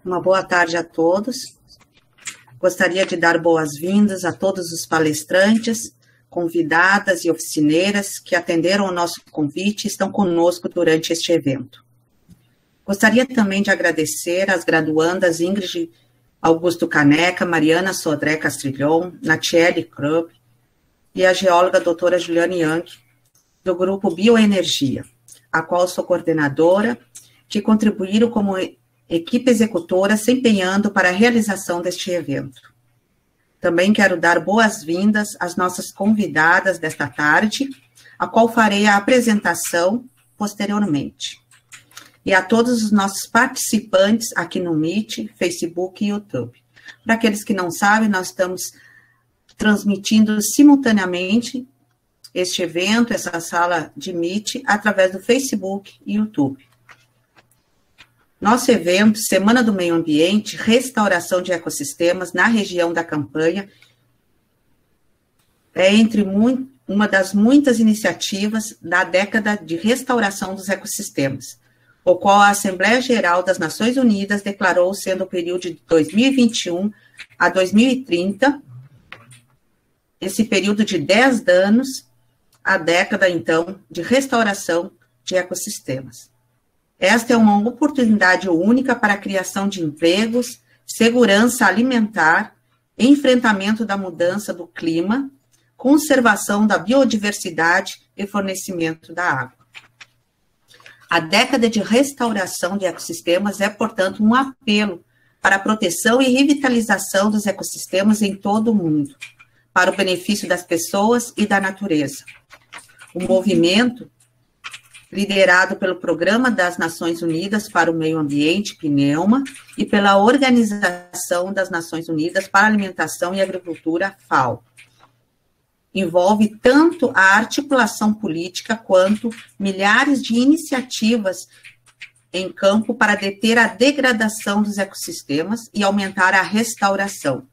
Uma boa tarde a todos. Gostaria de dar boas-vindas a todos os palestrantes, convidadas e oficineiras que atenderam ao nosso convite e estão conosco durante este evento. Gostaria também de agradecer às graduandas Ingrid Augusto Caneca, Mariana Sodré Castrilhon, Natiele Krub e a geóloga doutora Juliane Young, do grupo Bioenergia, a qual sou coordenadora, que contribuíram como equipe executora se empenhando para a realização deste evento. Também quero dar boas-vindas às nossas convidadas desta tarde, a qual farei a apresentação posteriormente. E a todos os nossos participantes aqui no Meet, Facebook e YouTube. Para aqueles que não sabem, nós estamos transmitindo simultaneamente este evento, essa sala de Meet, através do Facebook e YouTube. Nosso evento, Semana do Meio Ambiente, Restauração de Ecossistemas na região da Campanha, é uma das muitas iniciativas da década de restauração dos ecossistemas, o qual a Assembleia Geral das Nações Unidas declarou sendo o período de 2021 a 2030, esse período de 10 anos, a década, então, de restauração de ecossistemas. Esta é uma oportunidade única para a criação de empregos, segurança alimentar, enfrentamento da mudança do clima, conservação da biodiversidade e fornecimento da água. A década de restauração de ecossistemas é, portanto, um apelo para a proteção e revitalização dos ecossistemas em todo o mundo, para o benefício das pessoas e da natureza. O movimento, liderado pelo Programa das Nações Unidas para o Meio Ambiente, PNEUMA, e pela Organização das Nações Unidas para a Alimentação e Agricultura, FAO. Envolve tanto a articulação política quanto milhares de iniciativas em campo para deter a degradação dos ecossistemas e aumentar a restauração,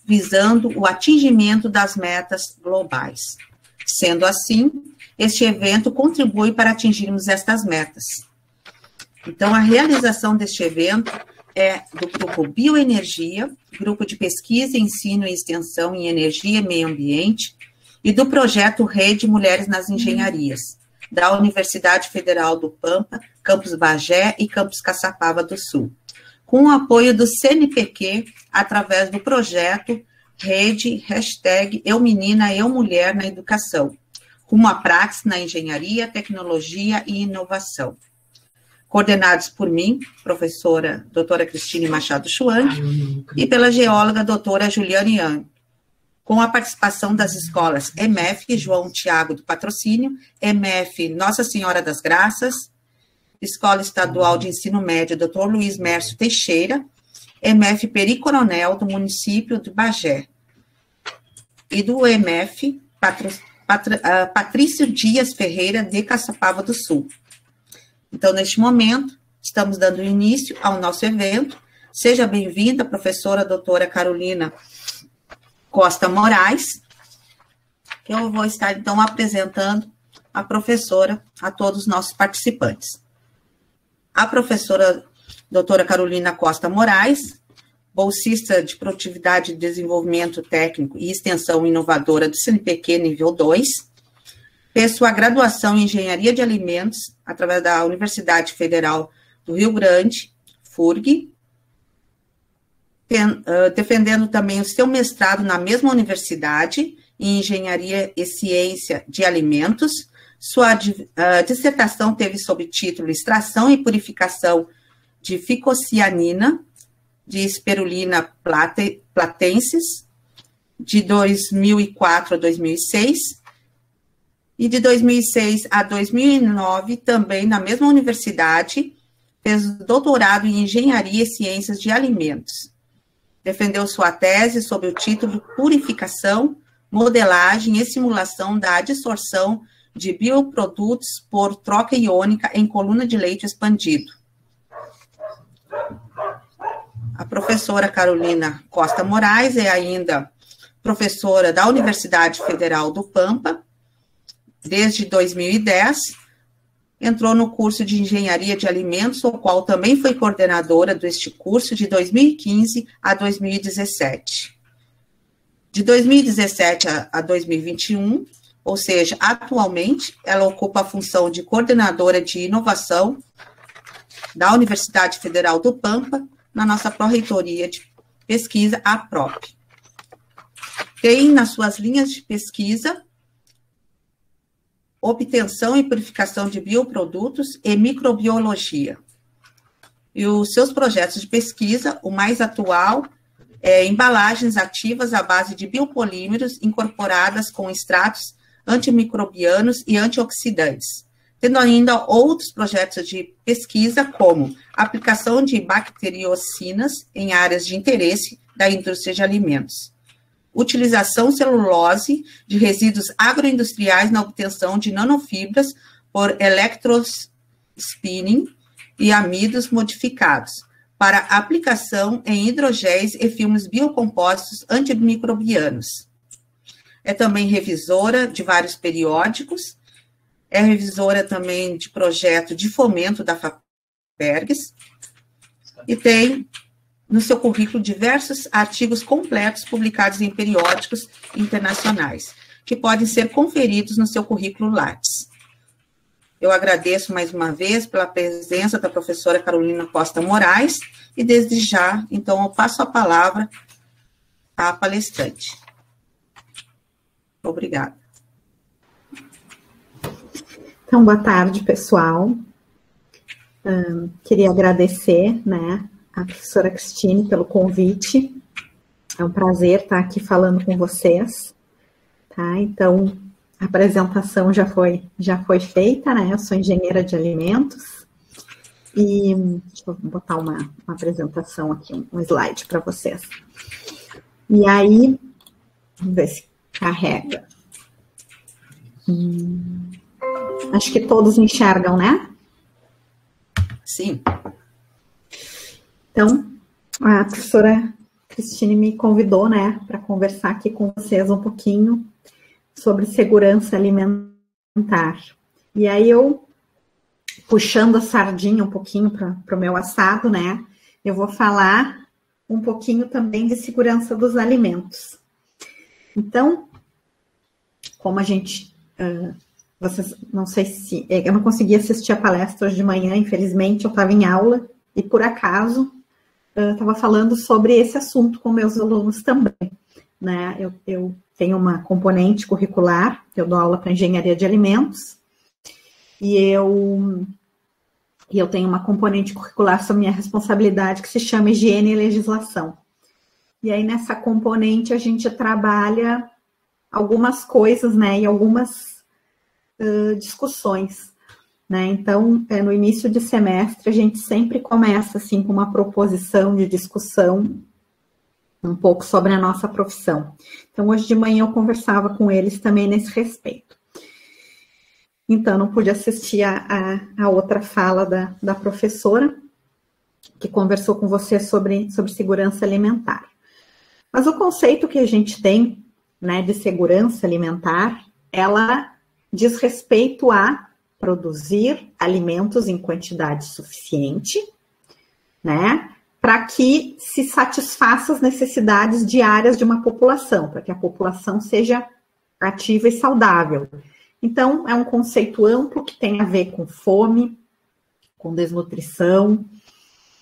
visando o atingimento das metas globais. Sendo assim, este evento contribui para atingirmos estas metas. Então, a realização deste evento é do grupo Bioenergia, grupo de pesquisa, ensino e extensão em energia e meio ambiente, e do projeto Rede Mulheres nas Engenharias, da Universidade Federal do Pampa, Campus Bagé e Campus Caçapava do Sul, com o apoio do CNPq, através do projeto Rede #Eu Menina, Eu Mulher na Educação, rumo à praxis na engenharia, tecnologia e inovação. Coordenados por mim, professora doutora Cristine Machado Schwang, e pela geóloga doutora Juliane Young, com a participação das escolas EMF João Tiago do Patrocínio, EMF Nossa Senhora das Graças, Escola Estadual de Ensino Médio Dr. Luiz Mércio Teixeira, EMF Peri Coronel do município de Bagé, e do EMF Patrício Dias Ferreira, de Caçapava do Sul. Então, neste momento, estamos dando início ao nosso evento. Seja bem-vinda, professora doutora Carolina Costa Moraes, que eu vou estar, então, apresentando a professora a todos os nossos participantes. A professora doutora Carolina Costa Moraes, bolsista de Produtividade e Desenvolvimento Técnico e Extensão Inovadora do CNPq nível 2, fez sua graduação em Engenharia de Alimentos através da Universidade Federal do Rio Grande, FURG, defendendo também o seu mestrado na mesma universidade em Engenharia e Ciência de Alimentos. Sua dissertação teve sob título Extração e Purificação de Ficocianina de Spirulina platensis, de 2004 a 2006, e de 2006 a 2009, também na mesma universidade, fez doutorado em Engenharia e Ciências de Alimentos. Defendeu sua tese sob o título Purificação, Modelagem e Simulação da Adsorção de Bioprodutos por Troca Iônica em Coluna de Leite Expandido. A professora Carolina Costa Moraes é ainda professora da Universidade Federal do Pampa, desde 2010, entrou no curso de Engenharia de Alimentos, o qual também foi coordenadora deste curso de 2015 a 2017. De 2017 a 2021, ou seja, atualmente, ela ocupa a função de coordenadora de inovação da Universidade Federal do Pampa, na nossa pró-reitoria de pesquisa, a PROP. Tem nas suas linhas de pesquisa obtenção e purificação de bioprodutos e microbiologia. E os seus projetos de pesquisa, o mais atual, é embalagens ativas à base de biopolímeros incorporadas com extratos antimicrobianos e antioxidantes, tendo ainda outros projetos de pesquisa, como aplicação de bacteriocinas em áreas de interesse da indústria de alimentos, utilização celulose de resíduos agroindustriais na obtenção de nanofibras por electrospinning e amidos modificados, para aplicação em hidrogéis e filmes biocompostos antimicrobianos. É também revisora de vários periódicos, é revisora também de projeto de fomento da FAPERGS, e tem no seu currículo diversos artigos completos publicados em periódicos internacionais, que podem ser conferidos no seu currículo Lattes. Eu agradeço mais uma vez pela presença da professora Carolina Costa Moraes, e desde já, então, eu passo a palavra à palestrante. Obrigada. Então, boa tarde, pessoal. Queria agradecer, né, a professora Cristine pelo convite. É um prazer estar aqui falando com vocês, tá? Então, a apresentação já foi feita, né? Eu sou engenheira de alimentos e deixa eu botar uma apresentação aqui, um slide para vocês. E aí, vamos ver se carrega. Acho que todos enxergam, né? Sim. Então, a professora Cristine me convidou, né, para conversar aqui com vocês um pouquinho sobre segurança alimentar. E aí eu, puxando a sardinha um pouquinho para o meu assado, né, eu vou falar um pouquinho também de segurança dos alimentos. Então, como a gente, vocês, não sei se, eu não consegui assistir a palestra hoje de manhã, infelizmente, eu estava em aula, e por acaso, estava falando sobre esse assunto com meus alunos também, né? Eu tenho uma componente curricular, eu dou aula para engenharia de alimentos, e eu tenho uma componente curricular sobre minha responsabilidade que se chama higiene e legislação. E aí, nessa componente, a gente trabalha algumas coisas, né, e algumas discussões. Né? Então, no início de semestre, a gente sempre começa assim, com uma proposição de discussão um pouco sobre a nossa profissão. Então, hoje de manhã eu conversava com eles também nesse respeito. Então, não pude assistir a outra fala da professora, que conversou com você sobre segurança alimentar. Mas o conceito que a gente tem, né, de segurança alimentar, ela diz respeito a produzir alimentos em quantidade suficiente, né, para que se satisfaça as necessidades diárias de uma população, para que a população seja ativa e saudável. Então, é um conceito amplo que tem a ver com fome, com desnutrição,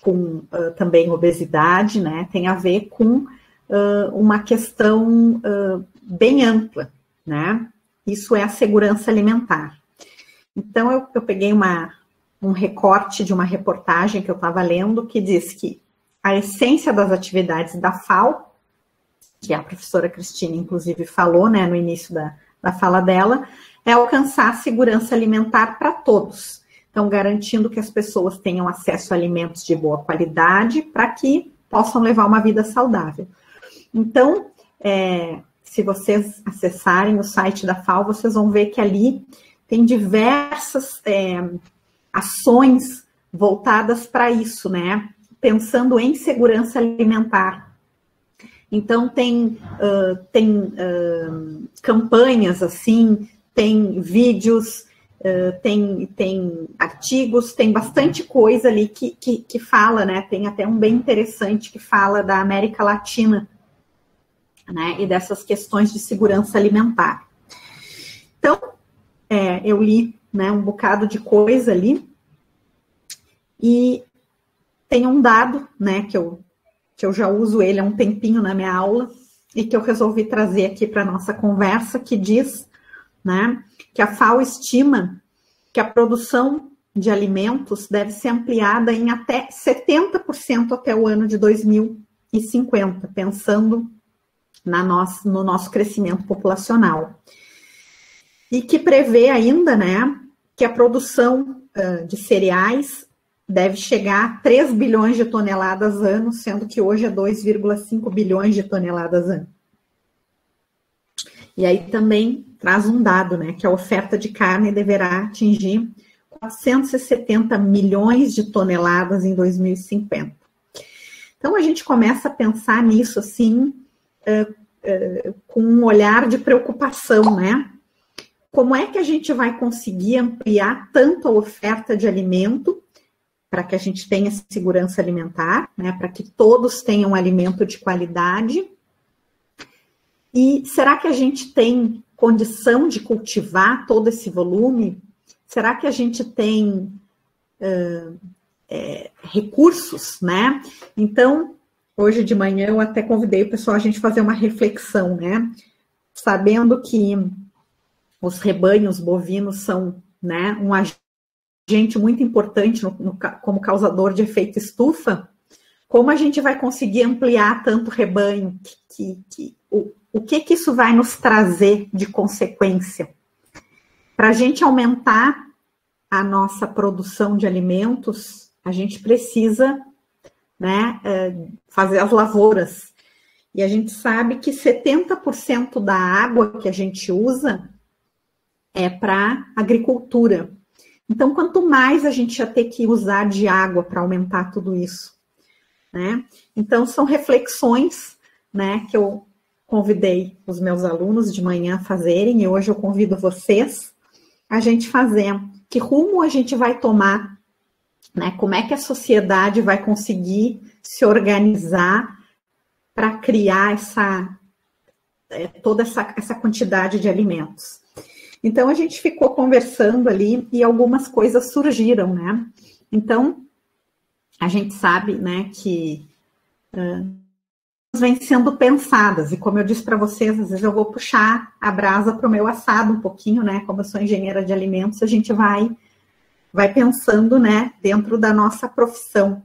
com também obesidade, né, tem a ver com uma questão bem ampla, né, isso é a segurança alimentar. Então, eu peguei um recorte de uma reportagem que eu estava lendo, que diz que a essência das atividades da FAO, que a professora Cristine, inclusive, falou, né, no início da fala dela, é alcançar a segurança alimentar para todos. Então, garantindo que as pessoas tenham acesso a alimentos de boa qualidade para que possam levar uma vida saudável. Então, se vocês acessarem o site da FAO, vocês vão ver que ali tem diversas ações voltadas para isso, né? Pensando em segurança alimentar. Então, tem campanhas, assim, tem vídeos, tem artigos, tem bastante coisa ali que fala, né? Tem até um bem interessante que fala da América Latina, né? E dessas questões de segurança alimentar. Então, eu li, né, um bocado de coisa ali e tem um dado, né, que eu já uso ele há um tempinho na minha aula e que eu resolvi trazer aqui para a nossa conversa, que diz, né, que a FAO estima que a produção de alimentos deve ser ampliada em até 70% até o ano de 2050, pensando no nosso crescimento populacional. E que prevê ainda, né, que a produção de cereais deve chegar a 3 bilhões de toneladas ano, sendo que hoje é 2,5 bilhões de toneladas ano. E aí também traz um dado, né, que a oferta de carne deverá atingir 470 milhões de toneladas em 2050. Então, a gente começa a pensar nisso, assim, com um olhar de preocupação, né? Como é que a gente vai conseguir ampliar tanto a oferta de alimento para que a gente tenha segurança alimentar, né? Para que todos tenham alimento de qualidade. E será que a gente tem condição de cultivar todo esse volume? Será que a gente tem recursos, né? Então, hoje de manhã eu até convidei o pessoal a gente fazer uma reflexão, né? Sabendo que os rebanhos bovinos são, né, um agente muito importante como causador de efeito estufa, como a gente vai conseguir ampliar tanto o rebanho? O que isso vai nos trazer de consequência? Para a gente aumentar a nossa produção de alimentos, a gente precisa, né, fazer as lavouras. E a gente sabe que 70% da água que a gente usa é para agricultura. Então, quanto mais a gente ia ter que usar de água para aumentar tudo isso, né? Então, são reflexões, né, que eu convidei os meus alunos de manhã a fazerem, e hoje eu convido vocês a gente fazer. Que rumo a gente vai tomar, né? Como é que a sociedade vai conseguir se organizar para criar toda essa quantidade de alimentos? Então, a gente ficou conversando ali e algumas coisas surgiram, né? Então, a gente sabe, né, que vêm sendo pensadas, e como eu disse para vocês, às vezes eu vou puxar a brasa para o meu assado um pouquinho, né? Como eu sou engenheira de alimentos, a gente vai pensando, né, dentro da nossa profissão.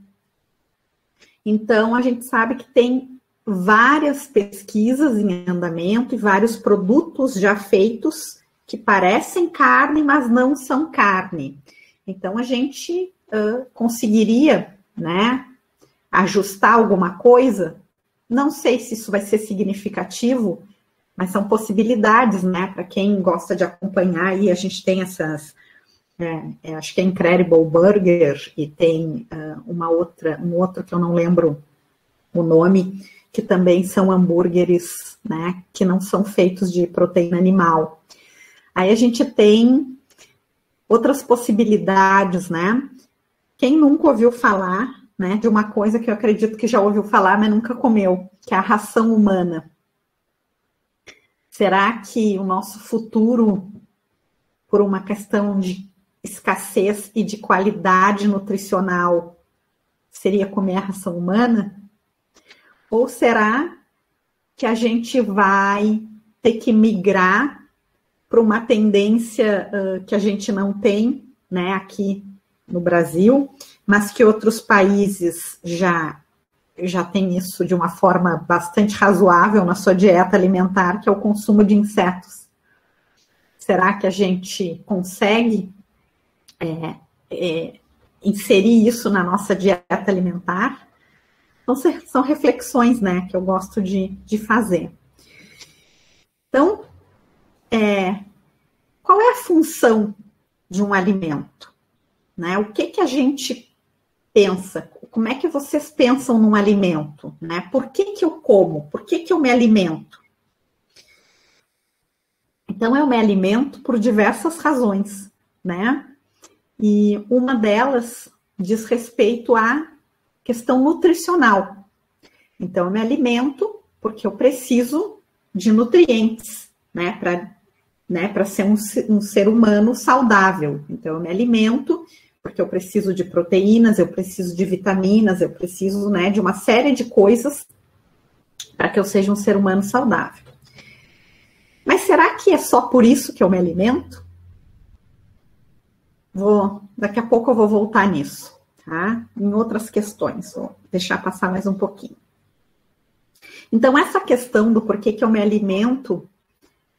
Então, a gente sabe que tem várias pesquisas em andamento e vários produtos já feitos que parecem carne, mas não são carne. Então, a gente conseguiria, né, ajustar alguma coisa. Não sei se isso vai ser significativo, mas são possibilidades, né, para quem gosta de acompanhar. Aí a gente tem essas, acho que é Incredible Burger, e tem um outro que eu não lembro o nome, que também são hambúrgueres, né, que não são feitos de proteína animal. Aí a gente tem outras possibilidades, né? Quem nunca ouviu falar, né, de uma coisa que eu acredito que já ouviu falar, mas nunca comeu, que é a ração humana. Será que o nosso futuro, por uma questão de escassez e de qualidade nutricional, seria comer a ração humana? Ou será que a gente vai ter que migrar para uma tendência que a gente não tem, né, aqui no Brasil, mas que outros países já têm isso de uma forma bastante razoável na sua dieta alimentar, que é o consumo de insetos. Será que a gente consegue inserir isso na nossa dieta alimentar? Então, são reflexões, né, que eu gosto de fazer. Então, qual é a função de um alimento? Né? O que a gente pensa? Como é que vocês pensam num alimento? Né? Por que eu como? Por que eu me alimento? Então, eu me alimento por diversas razões. né? E uma delas diz respeito à questão nutricional. Então, eu me alimento porque eu preciso de nutrientes, né, para ser um ser humano saudável. Então, eu me alimento porque eu preciso de proteínas, eu preciso de vitaminas, eu preciso, né, de uma série de coisas para que eu seja um ser humano saudável. Mas será que é só por isso que eu me alimento? Daqui a pouco eu vou voltar nisso, tá? Em outras questões, vou deixar passar mais um pouquinho. Então, essa questão do porquê que eu me alimento,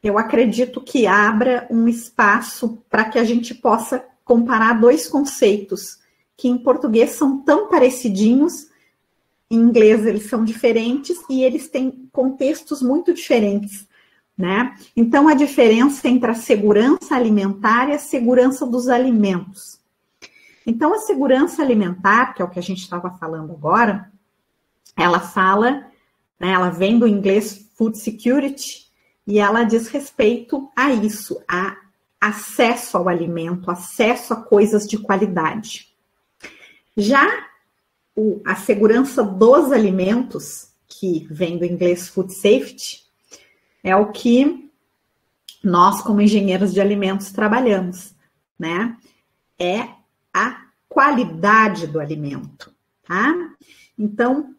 eu acredito que abra um espaço para que a gente possa comparar dois conceitos que em português são tão parecidinhos, em inglês eles são diferentes e eles têm contextos muito diferentes, né? Então, a diferença entre a segurança alimentar e a segurança dos alimentos. Então, a segurança alimentar, que é o que a gente estava falando agora, ela fala, né, ela vem do inglês food security, e ela diz respeito a isso, a acesso ao alimento, acesso a coisas de qualidade. Já a segurança dos alimentos, que vem do inglês food safety, é o que nós, como engenheiros de alimentos, trabalhamos, né? É a qualidade do alimento, tá? Então,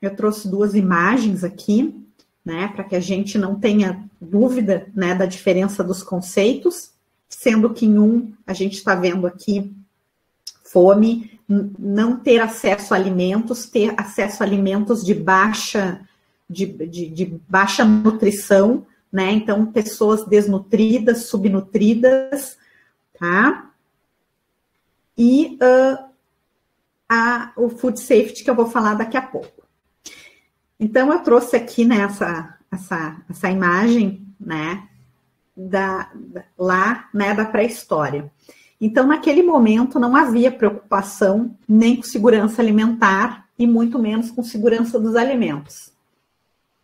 eu trouxe duas imagens aqui, né, para que a gente não tenha dúvida, né, da diferença dos conceitos, sendo que em um a gente está vendo aqui fome, não ter acesso a alimentos, ter acesso a alimentos de baixa nutrição, né? Então, pessoas desnutridas, subnutridas, tá? E o food safety, que eu vou falar daqui a pouco. Então, eu trouxe aqui, né, essa imagem, né, lá, né, da pré-história. Então, naquele momento, não havia preocupação nem com segurança alimentar e muito menos com segurança dos alimentos.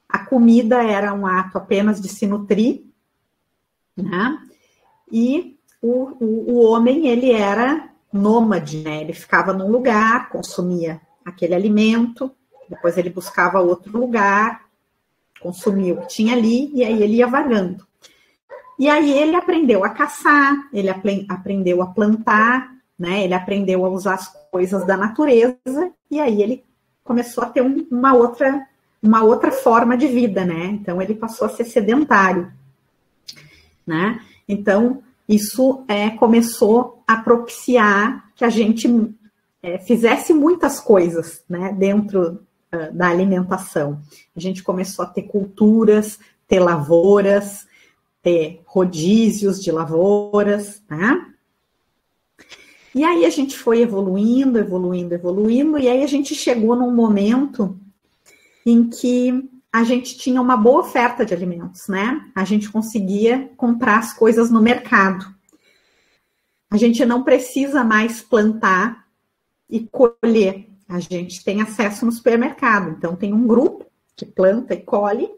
A comida era um ato apenas de se nutrir, né, e o homem, ele era nômade, né, ele ficava num lugar, consumia aquele alimento, depois ele buscava outro lugar, consumia o que tinha ali, e aí ele ia vagando. E aí ele aprendeu a caçar, ele aprendeu a plantar, né? Ele aprendeu a usar as coisas da natureza, e aí ele começou a ter uma outra forma de vida, né? Então ele passou a ser sedentário, né? Então isso começou a propiciar que a gente fizesse muitas coisas, né, dentro da alimentação. A gente começou a ter culturas, ter lavouras, ter rodízios de lavouras, né? E aí a gente foi evoluindo, e aí a gente chegou num momento em que a gente tinha uma boa oferta de alimentos, né? A gente conseguia comprar as coisas no mercado. A gente não precisa mais plantar e colher. A gente tem acesso no supermercado. Então, tem um grupo que planta e colhe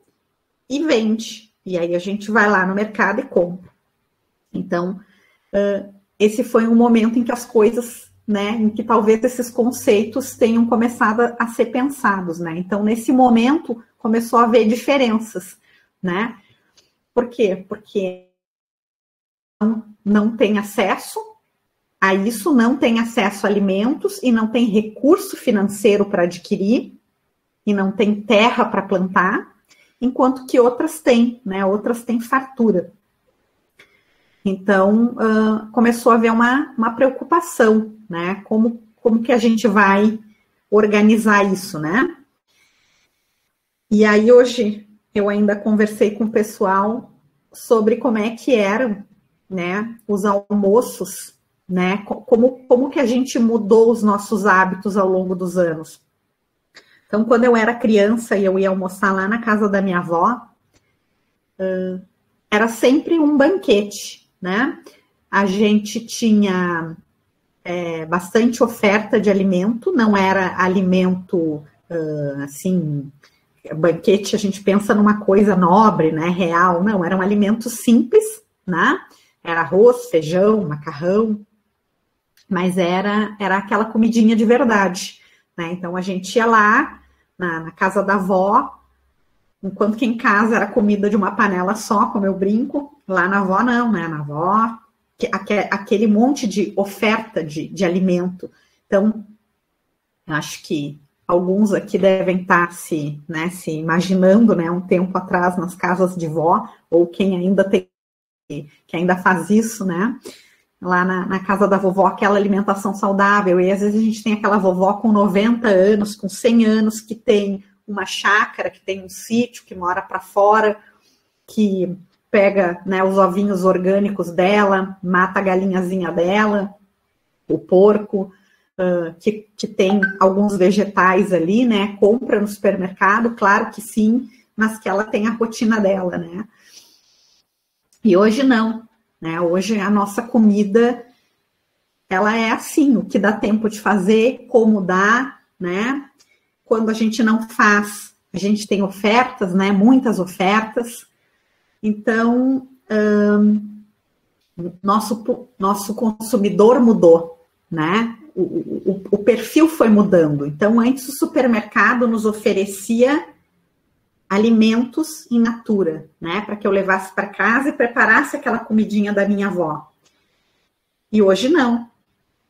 e vende. E aí a gente vai lá no mercado e compra. Então, esse foi um momento em que as coisas, né, em que talvez esses conceitos tenham começado a ser pensados, né? Então, nesse momento, começou a haver diferenças, né? Por quê? Porque não tem acesso a isso, não tem acesso a alimentos e não tem recurso financeiro para adquirir e não tem terra para plantar, enquanto que outras têm, né? Outras têm fartura. Então, começou a haver uma preocupação, né? Como que a gente vai organizar isso, né? E aí, hoje, eu ainda conversei com o pessoal sobre como é que eram, né, os almoços, né? Como que a gente mudou os nossos hábitos ao longo dos anos. Então, quando eu era criança e eu ia almoçar lá na casa da minha avó, era sempre um banquete, né? A gente tinha bastante oferta de alimento, não era alimento, assim, banquete a gente pensa numa coisa nobre, né, real, não, eram alimentos simples, né? era arroz, feijão, macarrão, mas era aquela comidinha de verdade, né? Então a gente ia lá na casa da avó, enquanto que em casa era comida de uma panela só, como eu brinco, lá na avó não, né? Na avó, aquele monte de oferta de alimento. Então, acho que alguns aqui devem estar se imaginando, né, um tempo atrás nas casas de vó, ou quem ainda faz isso, né? Lá na casa da vovó, aquela alimentação saudável, e às vezes a gente tem aquela vovó com 90 anos, com 100 anos, que tem uma chácara, que tem um sítio, que mora para fora, que pega, né, os ovinhos orgânicos dela, mata a galinhazinha dela, o porco, que tem alguns vegetais ali, né, compra no supermercado, claro que sim, mas que ela tem a rotina dela, né. E hoje não. Né? Hoje a nossa comida, ela é assim, o que dá tempo de fazer, como dá, né? Quando a gente não faz, a gente tem ofertas, né? Muitas ofertas. Então, nosso consumidor mudou, né? O perfil foi mudando. Então, antes o supermercado nos oferecia alimentos in natura, né, para que eu levasse para casa e preparasse aquela comidinha da minha avó. E hoje não.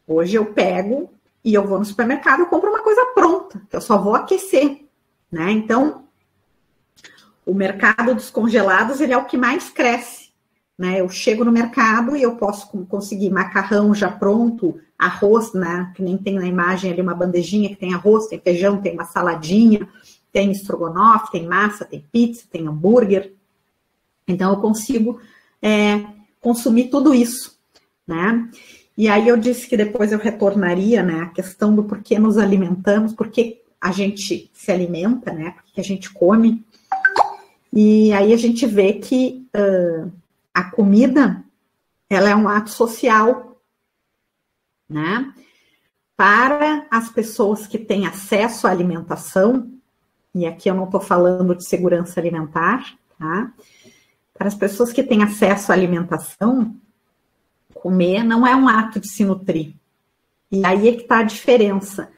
Hoje eu pego e eu vou no supermercado e compro uma coisa pronta, que eu só vou aquecer, né? Então, o mercado dos congelados, ele é o que mais cresce, né? Eu chego no mercado e eu posso conseguir macarrão já pronto, arroz, né, que nem tem na imagem ali uma bandejinha que tem arroz, tem feijão, tem uma saladinha, tem estrogonofe, tem massa, tem pizza, tem hambúrguer. Então, eu consigo consumir tudo isso, né? E aí eu disse que depois eu retornaria, né, a questão do porquê nos alimentamos, porquê a gente se alimenta, né, porquê a gente come. E aí a gente vê que a comida, ela é um ato social, né? Para as pessoas que têm acesso à alimentação, e aqui eu não estou falando de segurança alimentar, tá? Para as pessoas que têm acesso à alimentação, comer não é um ato de se nutrir. E aí é que está a diferença.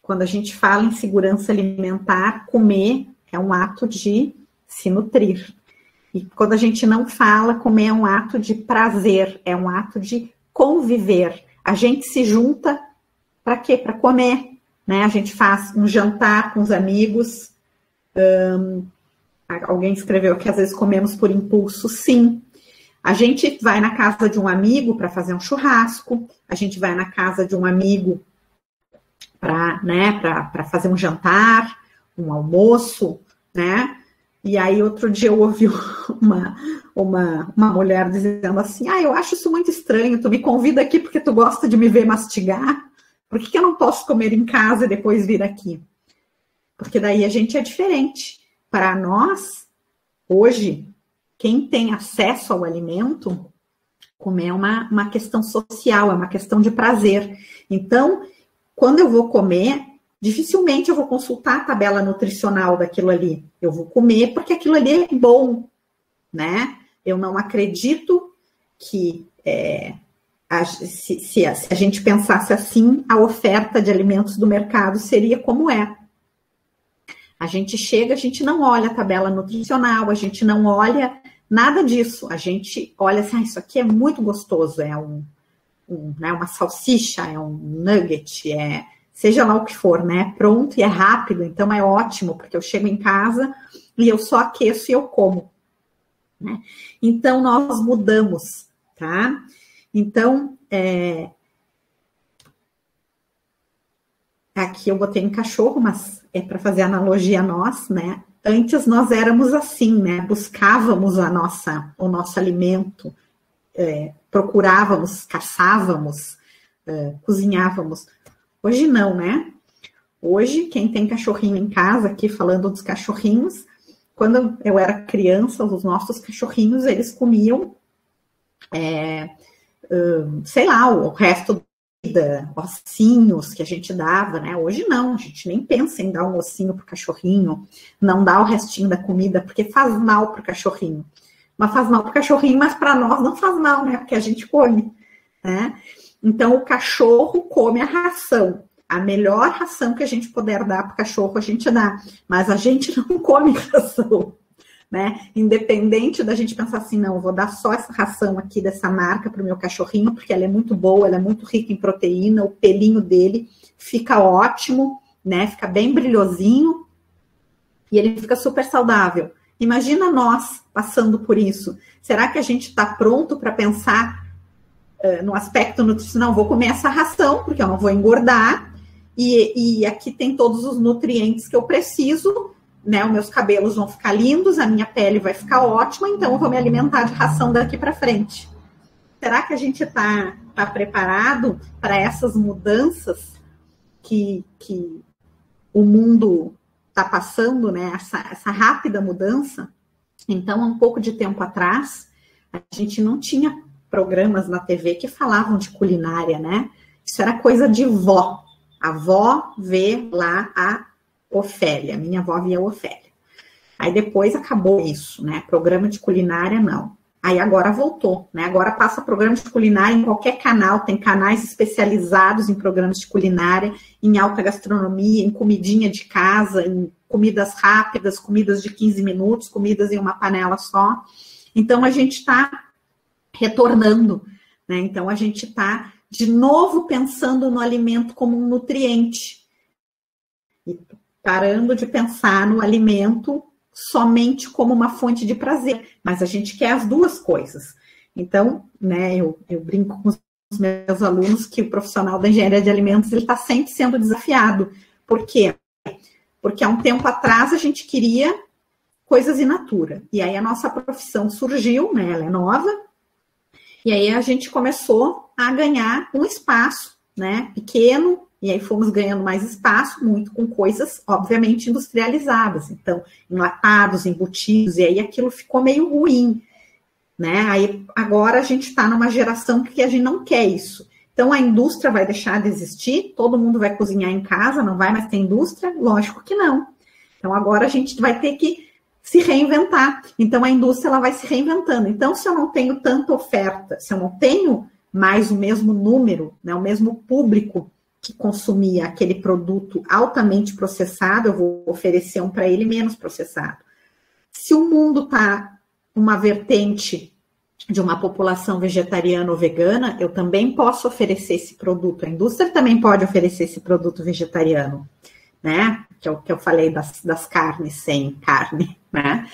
Quando a gente fala em segurança alimentar, comer é um ato de se nutrir. E quando a gente não fala, comer é um ato de prazer, é um ato de conviver. A gente se junta para quê? Para comer. Né? A gente faz um jantar com os amigos. Alguém escreveu que às vezes comemos por impulso, sim. A gente vai na casa de um amigo para fazer um churrasco, a gente vai na casa de um amigo para fazer um jantar, um almoço, né? E aí outro dia eu ouvi uma mulher dizendo assim, eu acho isso muito estranho, tu me convida aqui porque tu gosta de me ver mastigar. Por que eu não posso comer em casa e depois vir aqui? Porque daí a gente é diferente. Para nós, hoje, quem tem acesso ao alimento, comer é uma questão social, é uma questão de prazer. Então, quando eu vou comer, dificilmente eu vou consultar a tabela nutricional daquilo ali. Eu vou comer porque aquilo ali é bom, né? Eu não acredito que... Se a gente pensasse assim, a oferta de alimentos do mercado seria como é. A gente chega, a gente não olha a tabela nutricional, a gente não olha nada disso. A gente olha assim, isso aqui é muito gostoso, é né, uma salsicha, é um nugget, seja lá o que for, né? É pronto e é rápido, então é ótimo, porque eu chego em casa e eu só aqueço e eu como. Né? Então, nós mudamos, tá? Então, aqui eu botei em cachorro, mas é para fazer analogia a nós, né? Antes nós éramos assim, né? Buscávamos o nosso alimento, procurávamos, caçávamos, cozinhávamos. Hoje não, né? Hoje, quem tem cachorrinho em casa, aqui falando dos cachorrinhos, quando eu era criança, os nossos cachorrinhos, eles comiam... sei lá, o resto da ossinhos que a gente dava, né? Hoje não, a gente nem pensa em dar um ossinho pro cachorrinho, não dá o restinho da comida, porque faz mal pro cachorrinho. Mas faz mal para o cachorrinho, mas para nós não faz mal, né? Porque a gente come, né? Então, o cachorro come a ração. A melhor ração que a gente puder dar para o cachorro, a gente dá. Mas a gente não come ração, né? Independente da gente pensar assim, não, eu vou dar só essa ração aqui dessa marca para o meu cachorrinho, porque ela é muito boa, ela é muito rica em proteína, o pelinho dele fica ótimo, né? Fica bem brilhosinho e ele fica super saudável. Imagina nós passando por isso. Será que a gente está pronto para pensar no aspecto nutricional? Vou comer essa ração, porque eu não vou engordar, e aqui tem todos os nutrientes que eu preciso, né? Os meus cabelos vão ficar lindos, a minha pele vai ficar ótima, então eu vou me alimentar de ração daqui para frente. Será que a gente está preparado para essas mudanças que o mundo está passando, né? Essa rápida mudança? Então, há um pouco de tempo atrás, a gente não tinha programas na TV que falavam de culinária, né? Isso era coisa de vó. A avó vê lá a Ofélia, minha avó via a Ofélia. Aí depois acabou isso, né? Programa de culinária, não. Aí agora voltou, né? Agora passa programa de culinária em qualquer canal, tem canais especializados em programas de culinária, em alta gastronomia, em comidinha de casa, em comidas rápidas, comidas de 15 minutos, comidas em uma panela só. Então, a gente está retornando, né? Então, a gente está, de novo, pensando no alimento como um nutriente. E parando de pensar no alimento somente como uma fonte de prazer. Mas a gente quer as duas coisas. Então, né, eu brinco com os meus alunos que o profissional da engenharia de alimentos ele está sempre sendo desafiado. Por quê? Porque há um tempo atrás a gente queria coisas in natura. E aí a nossa profissão surgiu, né? Ela é nova. E aí a gente começou a ganhar um espaço, né? Pequeno. E aí fomos ganhando mais espaço, muito com coisas, obviamente, industrializadas. Então, enlatados, embutidos. E aí aquilo ficou meio ruim, né? Aí agora a gente está numa geração que a gente não quer isso. Então, a indústria vai deixar de existir? Todo mundo vai cozinhar em casa? Não vai mais ter indústria? Lógico que não. Então, agora a gente vai ter que se reinventar. Então, a indústria ela vai se reinventando. Então, se eu não tenho tanta oferta, se eu não tenho mais o mesmo número, né, o mesmo público que consumia aquele produto altamente processado, eu vou oferecer um para ele menos processado. Se o mundo está uma vertente de uma população vegetariana ou vegana, eu também posso oferecer esse produto. A indústria também pode oferecer esse produto vegetariano, né? Que é o que eu falei das carnes sem carne, né?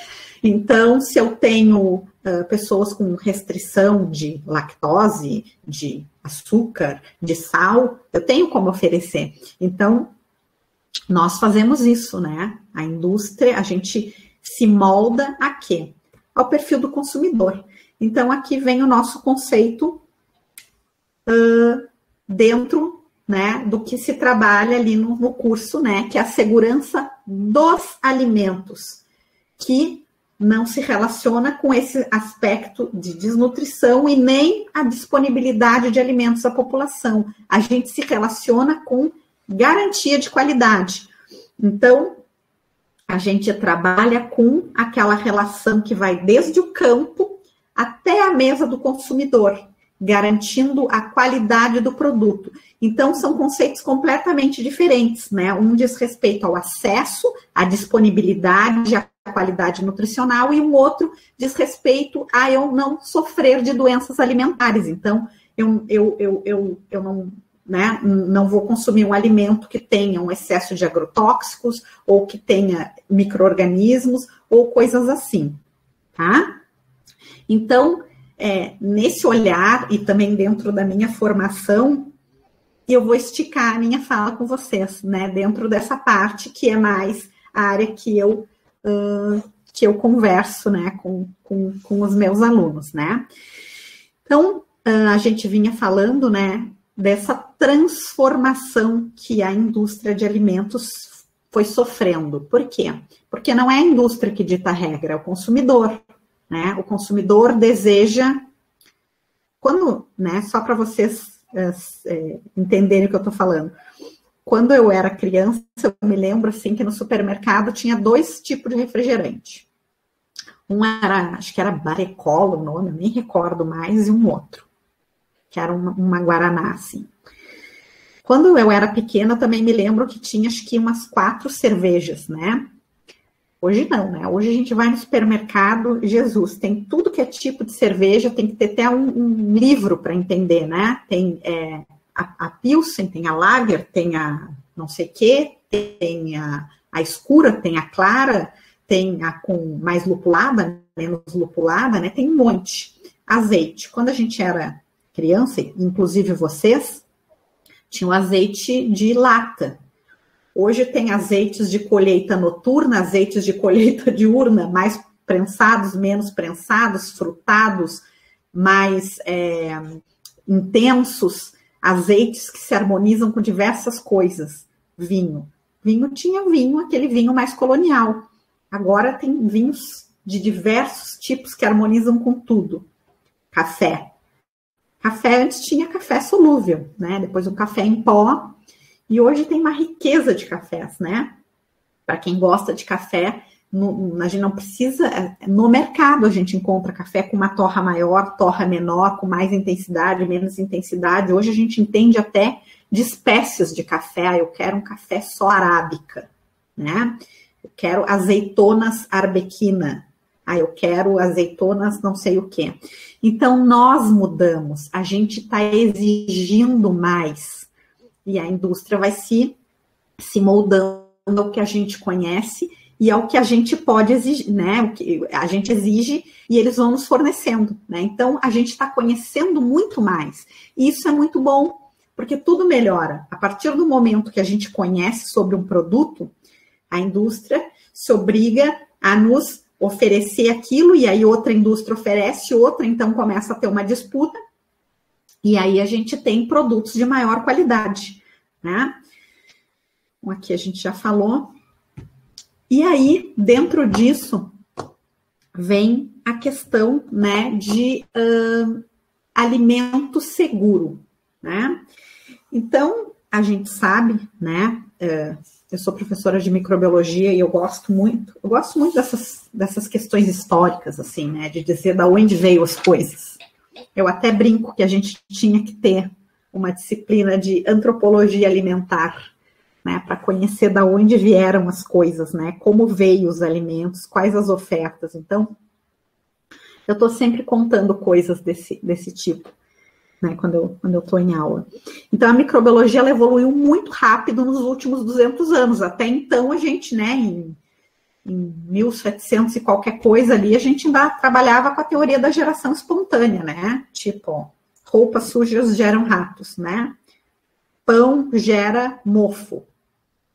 Então, se eu tenho pessoas com restrição de lactose, de açúcar, de sal, eu tenho como oferecer. Então, nós fazemos isso, né? A indústria, a gente se molda a quê? Ao perfil do consumidor. Então, aqui vem o nosso conceito dentro, né, do que se trabalha ali no curso, né, que é a segurança dos alimentos, que não se relaciona com esse aspecto de desnutrição e nem a disponibilidade de alimentos à população. A gente se relaciona com garantia de qualidade. Então, a gente trabalha com aquela relação que vai desde o campo até a mesa do consumidor, garantindo a qualidade do produto. Então, são conceitos completamente diferentes, né? Um diz respeito ao acesso, à disponibilidade, à qualidade nutricional, e um outro diz respeito a eu não sofrer de doenças alimentares. Então, eu não, né, não vou consumir um alimento que tenha um excesso de agrotóxicos, ou que tenha micro-organismos, ou coisas assim, tá? Então, nesse olhar, e também dentro da minha formação, eu vou esticar a minha fala com vocês, né? Dentro dessa parte que é mais a área que eu converso, né? Com os meus alunos, né? Então, a gente vinha falando, né? Dessa transformação que a indústria de alimentos foi sofrendo. Por quê? Porque não é a indústria que dita a regra, é o consumidor. Né? O consumidor deseja, quando, né, só para vocês entenderem o que eu estou falando, quando eu era criança, eu me lembro assim que no supermercado tinha 2 tipos de refrigerante. Um era, acho que era Barecolo o nome, eu nem recordo mais, e um outro, que era uma Guaraná, assim. Quando eu era pequena, eu também me lembro que tinha, acho que umas 4 cervejas, né? Hoje não, né? Hoje a gente vai no supermercado, Jesus, tem tudo que é tipo de cerveja, tem que ter até um livro para entender, né? Tem a Pilsen, tem a Lager, tem a não sei o quê, tem a escura, tem a clara, tem a com mais lupulada, menos lupulada, né? Tem um monte. Azeite. Quando a gente era criança, inclusive vocês, tinha o azeite de lata. Hoje tem azeites de colheita noturna, azeites de colheita diurna, mais prensados, menos prensados, frutados, mais intensos, azeites que se harmonizam com diversas coisas. Vinho. Vinho tinha vinho, aquele vinho mais colonial. Agora tem vinhos de diversos tipos que harmonizam com tudo. Café. Café antes tinha café solúvel, né? Depois o café em pó. E hoje tem uma riqueza de cafés, né? Para quem gosta de café, a gente não precisa... No mercado a gente encontra café com uma torra maior, torra menor, com mais intensidade, menos intensidade. Hoje a gente entende até de espécies de café. Eu quero um café só arábica, né? Eu quero azeitonas arbequina. Eu quero azeitonas não sei o quê. Então, nós mudamos. A gente está exigindo mais. E a indústria vai se moldando ao que a gente conhece e ao que a gente pode exigir, né? O que a gente exige e eles vão nos fornecendo, né? Então, a gente está conhecendo muito mais. E isso é muito bom, porque tudo melhora. A partir do momento que a gente conhece sobre um produto, a indústria se obriga a nos oferecer aquilo, e aí outra indústria oferece outra, então começa a ter uma disputa, e aí a gente tem produtos de maior qualidade, né? Bom, aqui a gente já falou. E aí, dentro disso, vem a questão, né, de alimento seguro, né? Então, a gente sabe, né, eu sou professora de microbiologia e eu gosto muito dessas questões históricas, assim, né, de dizer de onde veio as coisas. Eu até brinco que a gente tinha que ter uma disciplina de antropologia alimentar, né, para conhecer de onde vieram as coisas, né, como veio os alimentos, quais as ofertas. Então, eu estou sempre contando coisas desse tipo, né, quando eu estou em aula. Então, a microbiologia ela evoluiu muito rápido nos últimos 200 anos. Até então, a gente, né, em 1700 e qualquer coisa ali, a gente ainda trabalhava com a teoria da geração espontânea, né? Tipo, roupas sujas geram ratos, né? Pão gera mofo,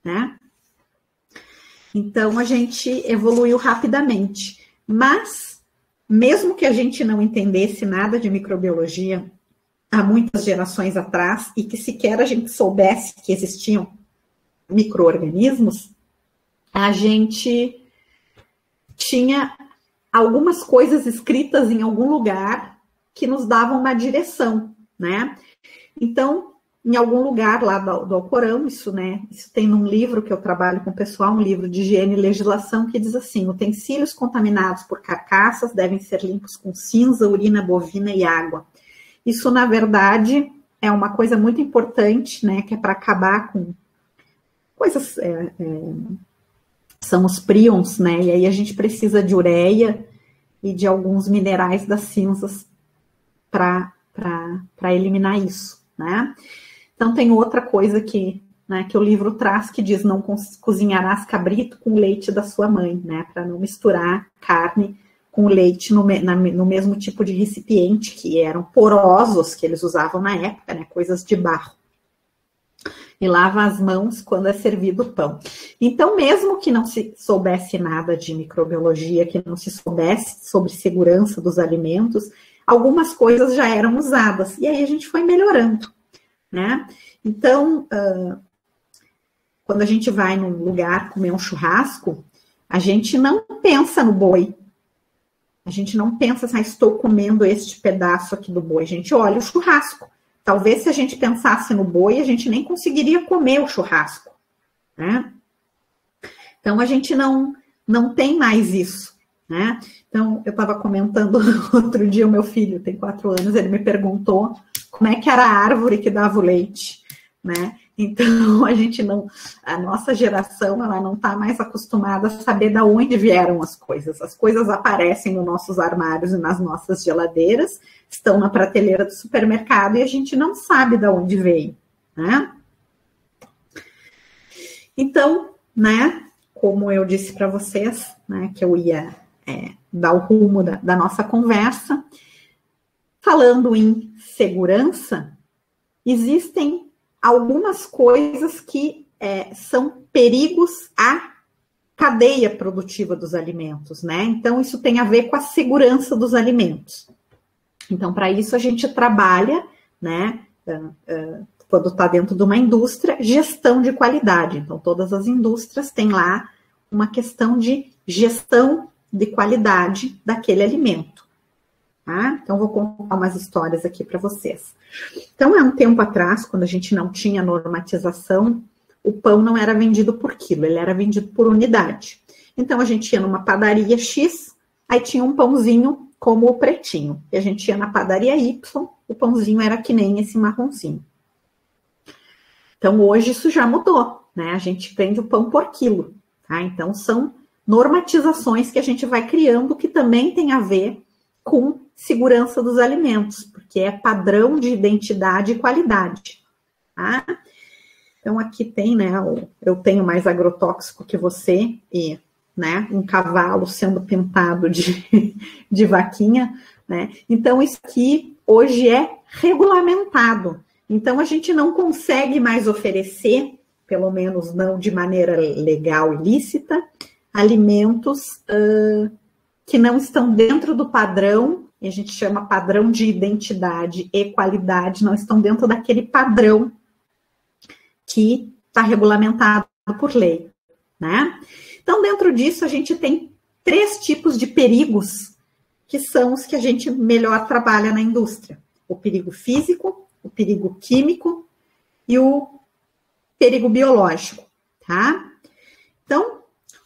né? Então, a gente evoluiu rapidamente. Mas, mesmo que a gente não entendesse nada de microbiologia há muitas gerações atrás, e que sequer a gente soubesse que existiam micro-organismos, a gente tinha algumas coisas escritas em algum lugar que nos davam uma direção, né? Então, em algum lugar lá do Alcorão, isso, né? Isso tem num livro que eu trabalho com o pessoal, um livro de higiene e legislação, que diz assim: utensílios contaminados por carcaças devem ser limpos com cinza, urina bovina e água. Isso, na verdade, é uma coisa muito importante, né? Que é para acabar com coisas... são os prions, né? E aí a gente precisa de ureia e de alguns minerais das cinzas para eliminar isso, né? Então tem outra coisa que o livro traz que diz: não cozinharás cabrito com o leite da sua mãe, né? Para não misturar carne com leite no mesmo tipo de recipiente, que eram porosos, que eles usavam na época, né? Coisas de barro. E lava as mãos quando é servido o pão. Então, mesmo que não se soubesse nada de microbiologia, que não se soubesse sobre segurança dos alimentos, algumas coisas já eram usadas. E aí a gente foi melhorando, né? Então, quando a gente vai num lugar comer um churrasco, a gente não pensa no boi. A gente não pensa assim: estou comendo este pedaço aqui do boi. A gente olha o churrasco. Talvez se a gente pensasse no boi, a gente nem conseguiria comer o churrasco, né? Então, a gente não tem mais isso, né? Então, eu estava comentando outro dia, o meu filho tem 4 anos, ele me perguntou como é que era a árvore que dava o leite, né? Então, a nossa geração, ela não está mais acostumada a saber de onde vieram as coisas. As coisas aparecem nos nossos armários e nas nossas geladeiras, estão na prateleira do supermercado e a gente não sabe de onde veio, né? Então, né, como eu disse para vocês, né, que eu ia dar o rumo da nossa conversa, falando em segurança, existem algumas coisas que são perigos à cadeia produtiva dos alimentos, né? Então, isso tem a ver com a segurança dos alimentos. Então, para isso, a gente trabalha, né, quando está dentro de uma indústria, gestão de qualidade. Então, todas as indústrias têm lá uma questão de gestão de qualidade daquele alimento. Tá? Então, vou contar umas histórias aqui para vocês. Então, há um tempo atrás, quando a gente não tinha normatização, o pão não era vendido por quilo, ele era vendido por unidade. Então, a gente ia numa padaria X, aí tinha um pãozinho como o pretinho. E a gente ia na padaria Y, o pãozinho era que nem esse marronzinho. Então, hoje isso já mudou, né? A gente vende o pão por quilo, tá? Então, são normatizações que a gente vai criando que também tem a ver com segurança dos alimentos, porque é padrão de identidade e qualidade, tá? Então, aqui tem, né, eu tenho mais agrotóxico que você e, né, um cavalo sendo pintado de vaquinha, né? Então, isso aqui hoje é regulamentado. Então, a gente não consegue mais oferecer, pelo menos não de maneira legal e lícita, alimentos que não estão dentro do padrão, e a gente chama padrão de identidade e qualidade, não estão dentro daquele padrão que está regulamentado por lei, né? Então, dentro disso, a gente tem 3 tipos de perigos, que são os que a gente melhor trabalha na indústria. O perigo físico, o perigo químico e o perigo biológico, tá? Então,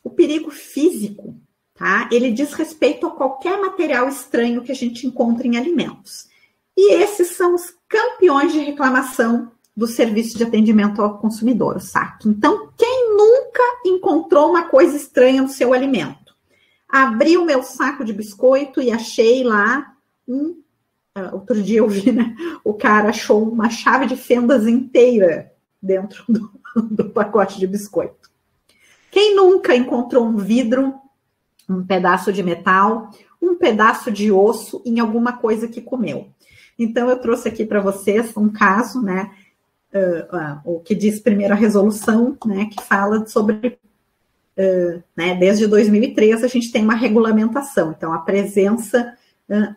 o perigo físico, tá? Ele diz respeito a qualquer material estranho que a gente encontra em alimentos. E esses são os campeões de reclamação do Serviço de Atendimento ao Consumidor, o SAC. Então, quem nunca encontrou uma coisa estranha no seu alimento? Abri o meu saco de biscoito e achei lá outro dia eu vi, né? O cara achou uma chave de fendas inteira dentro do pacote de biscoito. Quem nunca encontrou um vidro, um pedaço de metal, um pedaço de osso em alguma coisa que comeu? Então, eu trouxe aqui para vocês um caso, né? O que diz primeiro a resolução, né? Que fala sobre, né? Desde 2003 a gente tem uma regulamentação. Então, a presença...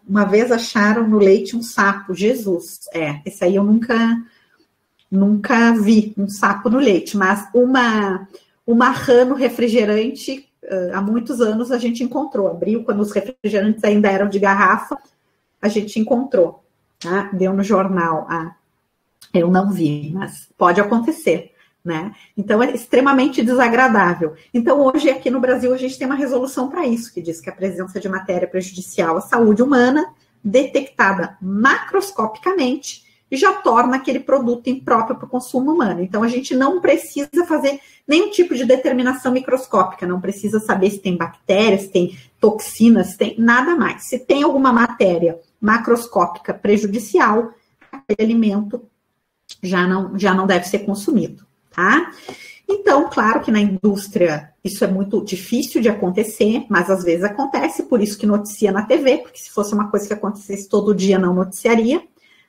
Uma vez acharam no leite um sapo, Jesus, esse aí eu nunca vi, um sapo no leite, mas uma rã no refrigerante, há muitos anos a gente encontrou, abriu quando os refrigerantes ainda eram de garrafa, a gente encontrou, tá? Deu no jornal, eu não vi, mas pode acontecer, né? Então, é extremamente desagradável. Então, hoje, aqui no Brasil, a gente tem uma resolução para isso, que diz que a presença de matéria prejudicial à saúde humana, detectada macroscopicamente, já torna aquele produto impróprio para o consumo humano. Então, a gente não precisa fazer nenhum tipo de determinação microscópica, não precisa saber se tem bactérias, se tem toxinas, se tem nada mais. Se tem alguma matéria macroscópica prejudicial, aquele alimento já não deve ser consumido. Tá? Então, claro que na indústria isso é muito difícil de acontecer, mas às vezes acontece, por isso que noticia na TV, porque se fosse uma coisa que acontecesse todo dia não noticiaria,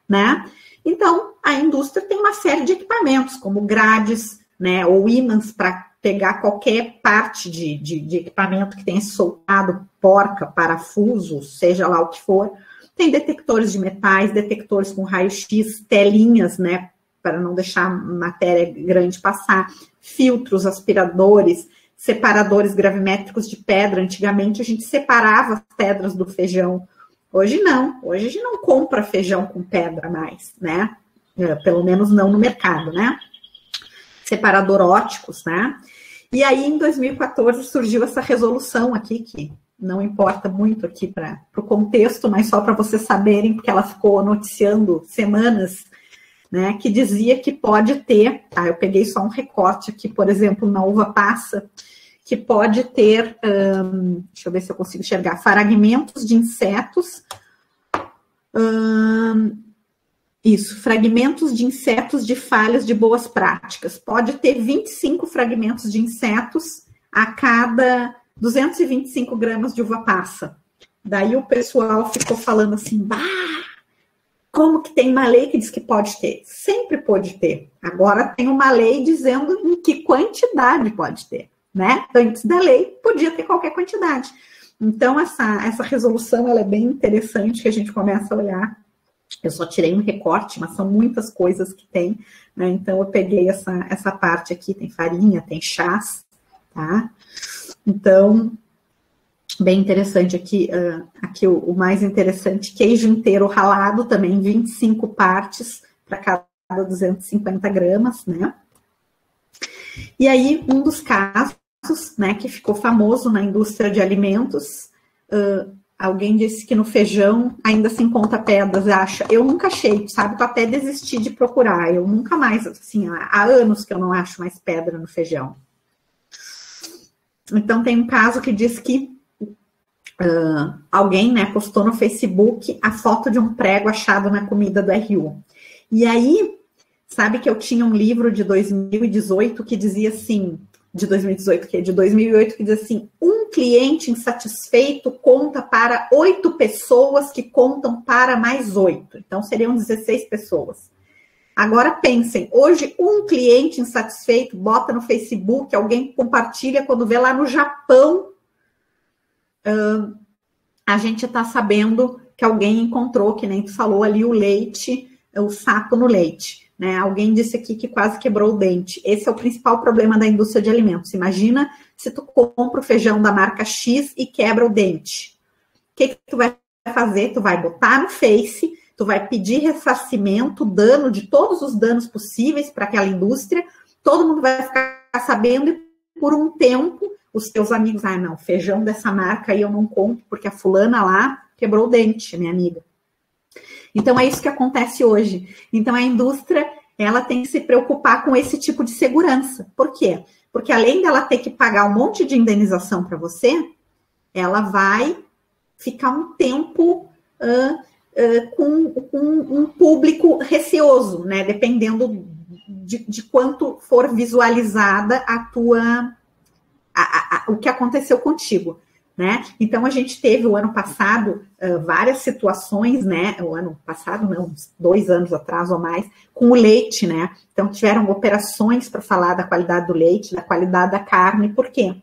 né? Então, a indústria tem uma série de equipamentos, como grades, né, ou ímãs para pegar qualquer parte de equipamento que tenha soltado, porca, parafuso, seja lá o que for. Tem detectores de metais, detectores com raio-x, telinhas, né, para não deixar matéria grande passar, filtros, aspiradores, separadores gravimétricos de pedra. Antigamente a gente separava as pedras do feijão. Hoje não, hoje a gente não compra feijão com pedra mais, né? Pelo menos não no mercado, né? Separador óticos, né? E aí em 2014 surgiu essa resolução aqui, que não importa muito aqui para o contexto, mas só para vocês saberem, porque ela ficou noticiando semanas, né, que dizia que pode ter, tá, eu peguei só um recorte aqui, por exemplo, na uva passa, que pode ter, deixa eu ver se eu consigo enxergar, fragmentos de insetos, fragmentos de insetos de falhas de boas práticas. Pode ter 25 fragmentos de insetos a cada 225 gramas de uva passa. Daí o pessoal ficou falando assim, bah, como que tem uma lei que diz que pode ter? Sempre pode ter. Agora tem uma lei dizendo em que quantidade pode ter, né? Antes da lei, podia ter qualquer quantidade. Então, essa resolução, ela é bem interessante, que a gente começa a olhar. Eu só tirei um recorte, mas são muitas coisas que tem, né? Então, eu peguei essa parte aqui, tem farinha, tem chás, tá? Então, bem interessante aqui, aqui o mais interessante, queijo inteiro ralado também, 25 partes para cada 250 gramas, né? E aí, um dos casos, né, que ficou famoso na indústria de alimentos, alguém disse que no feijão ainda se encontra pedras, acha, eu nunca achei, sabe, eu até desisti de procurar, eu nunca mais, assim, há anos que eu não acho mais pedra no feijão. Então, tem um caso que diz que alguém, né, postou no Facebook a foto de um prego achado na comida do RU. E aí, sabe que eu tinha um livro de 2018 que dizia assim, de 2018, que é de 2008, que diz assim, um cliente insatisfeito conta para 8 pessoas que contam para mais 8. Então, seriam 16 pessoas. Agora pensem, hoje um cliente insatisfeito bota no Facebook, alguém compartilha, quando vê lá no Japão, a gente está sabendo que alguém encontrou, que nem tu falou ali, o leite, o sapo no leite. Né? Alguém disse aqui que quase quebrou o dente. Esse é o principal problema da indústria de alimentos. Imagina se tu compra o feijão da marca X e quebra o dente. O que tu vai fazer? Tu vai botar no Face, tu vai pedir ressarcimento, dano de todos os danos possíveis para aquela indústria, todo mundo vai ficar sabendo e por um tempo os teus amigos, não, feijão dessa marca aí eu não compro porque a fulana lá quebrou o dente, minha amiga. Então, é isso que acontece hoje. Então, a indústria, ela tem que se preocupar com esse tipo de segurança. Por quê? Porque além dela ter que pagar um monte de indenização para você, ela vai ficar um tempo com um público receoso, né? Dependendo de quanto for visualizada o que aconteceu contigo. Né? Então, a gente teve o ano passado várias situações, né? O ano passado, não, uns 2 anos atrás ou mais, com o leite, né? Então, tiveram operações para falar da qualidade do leite, da qualidade da carne, por quê?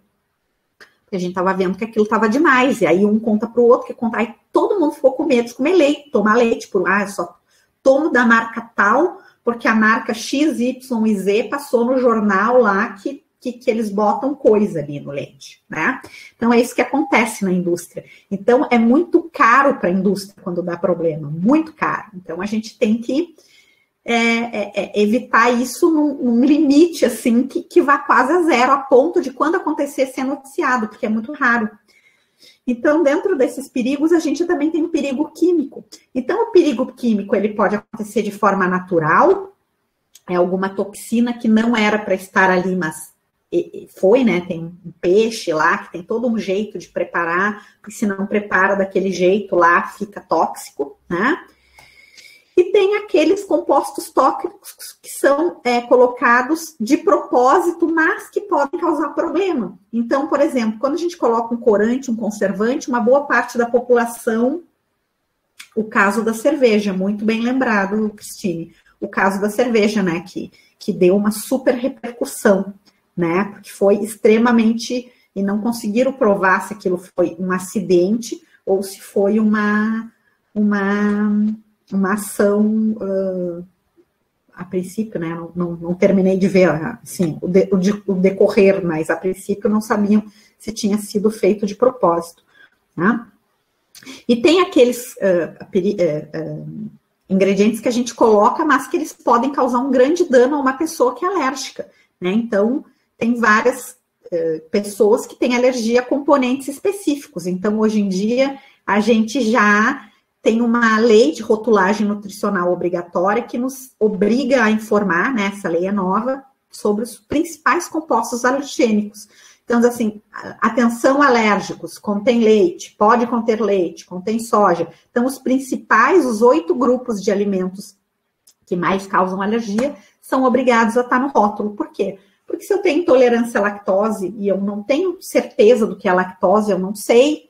Porque a gente estava vendo que aquilo estava demais, e aí um conta para o outro, aí todo mundo ficou com medo de comer leite, tomar leite, eu só tomo da marca tal, porque a marca X, Y e Z passou no jornal lá que eles botam coisa ali no leite, né? Então, é isso que acontece na indústria. Então, é muito caro para a indústria quando dá problema, muito caro. Então, a gente tem que evitar isso num limite, assim, que vá quase a zero, a ponto de quando acontecer ser noticiado, porque é muito raro. Então, dentro desses perigos, a gente também tem o perigo químico. Então, o perigo químico, ele pode acontecer de forma natural, é alguma toxina que não era para estar ali, mas foi, né? Tem um peixe lá que tem todo um jeito de preparar, porque se não prepara daquele jeito lá, fica tóxico, né? E tem aqueles compostos tóxicos que são colocados de propósito, mas que podem causar problema. Então, por exemplo, quando a gente coloca um corante, um conservante, uma boa parte da população, o caso da cerveja, muito bem lembrado, Cristine, o caso da cerveja, né? Que deu uma super repercussão, né? Porque foi extremamente, e não conseguiram provar se aquilo foi um acidente ou se foi uma ação, a princípio, né? Não terminei de ver assim, o decorrer, mas a princípio não sabiam se tinha sido feito de propósito, né? E tem aqueles ingredientes que a gente coloca, mas que eles podem causar um grande dano a uma pessoa que é alérgica, né? Então, tem várias pessoas que têm alergia a componentes específicos. Então, hoje em dia, a gente já tem uma lei de rotulagem nutricional obrigatória que nos obriga a informar, né, essa lei é nova, sobre os principais compostos alergênicos. Então, assim, atenção alérgicos, contém leite, pode conter leite, contém soja. Então, os 8 grupos de alimentos que mais causam alergia são obrigados a estar no rótulo. Por quê? Porque se eu tenho intolerância à lactose e eu não tenho certeza do que é lactose, eu não sei,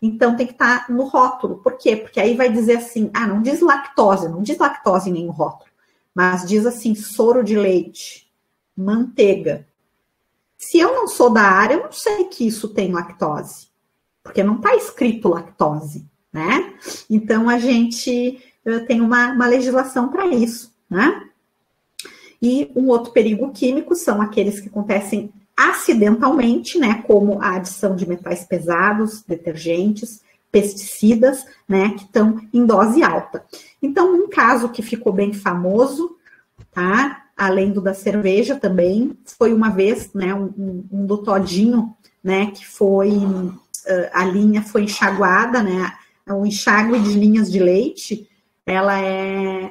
então tem que estar no rótulo. Por quê? Porque aí vai dizer assim, não diz lactose em nenhum rótulo, mas diz assim, soro de leite, manteiga. Se eu não sou da área, eu não sei que isso tem lactose, porque não está escrito lactose, né? Então, a gente tem uma legislação para isso, né? E um outro perigo químico são aqueles que acontecem acidentalmente, né? Como a adição de metais pesados, detergentes, pesticidas, né? Que estão em dose alta. Então, um caso que ficou bem famoso, tá? Além do da cerveja também, foi uma vez, né? Um do Todinho, né? Que foi, a linha foi enxaguada, né? O enxágue de linhas de leite, ela é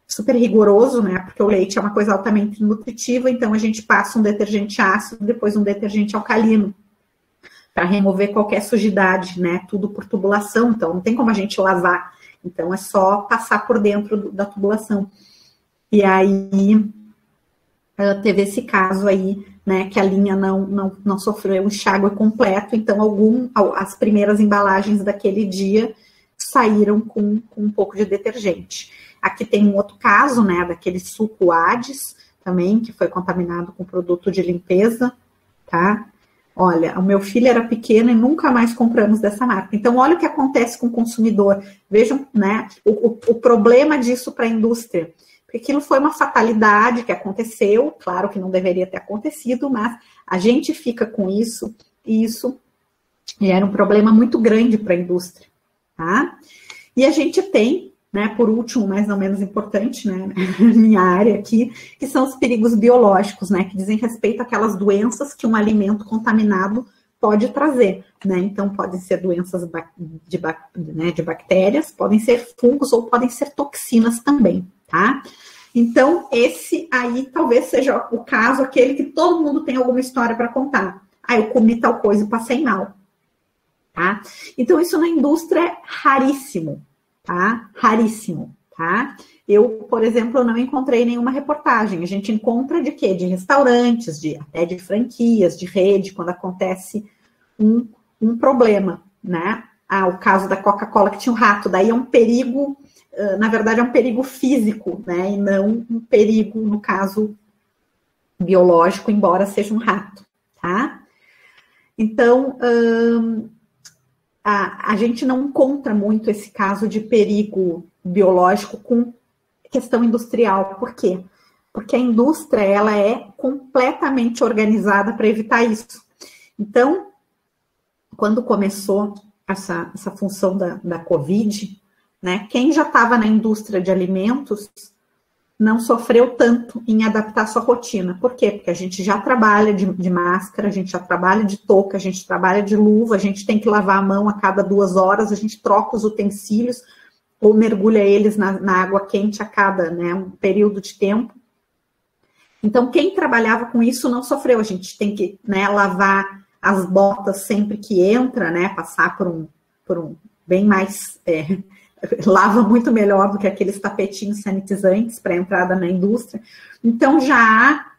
super rigoroso, né? Porque o leite é uma coisa altamente nutritiva, então a gente passa um detergente ácido, depois um detergente alcalino, para remover qualquer sujidade, né? Tudo por tubulação, então não tem como a gente lavar. Então é só passar por dentro da tubulação. E aí teve esse caso aí, né? Que a linha não sofreu um enxágue completo, então as primeiras embalagens daquele dia saíram com um pouco de detergente. Aqui tem um outro caso, né, daquele suco Hades, também, que foi contaminado com produto de limpeza, tá? Olha, o meu filho era pequeno e nunca mais compramos dessa marca. Então, olha o que acontece com o consumidor. Vejam, né, o problema disso para a indústria. Porque aquilo foi uma fatalidade que aconteceu, claro que não deveria ter acontecido, mas a gente fica com isso, e isso era um problema muito grande para a indústria, tá? E a gente tem, né, por último, mas não menos importante, né, minha área aqui, que são os perigos biológicos, né, que dizem respeito àquelas doenças que um alimento contaminado pode trazer, né, então podem ser doenças de bactérias, podem ser fungos ou podem ser toxinas também, tá? Então, esse aí talvez seja o caso, aquele que todo mundo tem alguma história para contar. Eu comi tal coisa e passei mal, tá? Então, isso na indústria é raríssimo, tá? Raríssimo, tá? Eu, por exemplo, não encontrei nenhuma reportagem. A gente encontra de quê? De restaurantes, até de franquias, de rede, quando acontece um problema, né? O caso da Coca-Cola que tinha um rato, daí é um perigo, na verdade é um perigo físico, né? E não um perigo, no caso, biológico, embora seja um rato, tá? Então, a gente não encontra muito esse caso de perigo biológico com questão industrial. Por quê? Porque a indústria ela é completamente organizada para evitar isso. Então, quando começou essa função da Covid, né, quem já estava na indústria de alimentos não sofreu tanto em adaptar sua rotina. Por quê? Porque a gente já trabalha de máscara, a gente já trabalha de touca, a gente trabalha de luva, a gente tem que lavar a mão a cada 2 horas, a gente troca os utensílios ou mergulha eles na água quente a cada, né, um período de tempo. Então, quem trabalhava com isso não sofreu. A gente tem que, né, lavar as botas sempre que entra, né, passar por um bem mais... lava muito melhor do que aqueles tapetinhos sanitizantes para entrada na indústria. Então, já há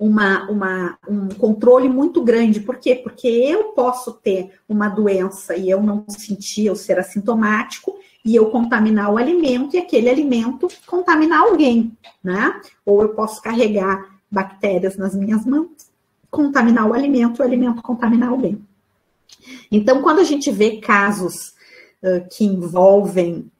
um controle muito grande. Por quê? Porque eu posso ter uma doença e eu não sentir, eu ser assintomático, e eu contaminar o alimento, e aquele alimento contaminar alguém, né? Ou eu posso carregar bactérias nas minhas mãos, contaminar o alimento contaminar alguém. Então, quando a gente vê casos que envolvem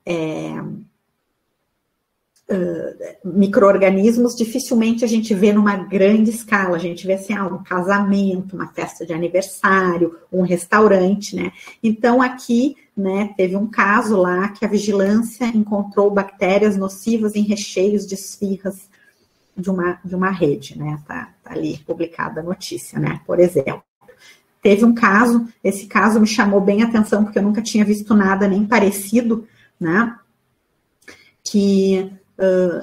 micro-organismos, dificilmente a gente vê numa grande escala. A gente vê assim, um casamento, uma festa de aniversário, um restaurante, né? Então, aqui, né, teve um caso lá que a vigilância encontrou bactérias nocivas em recheios de esfirras de uma rede, né? Tá ali publicada a notícia, né? Por exemplo. Teve um caso, esse caso me chamou bem a atenção, porque eu nunca tinha visto nada nem parecido, né? Que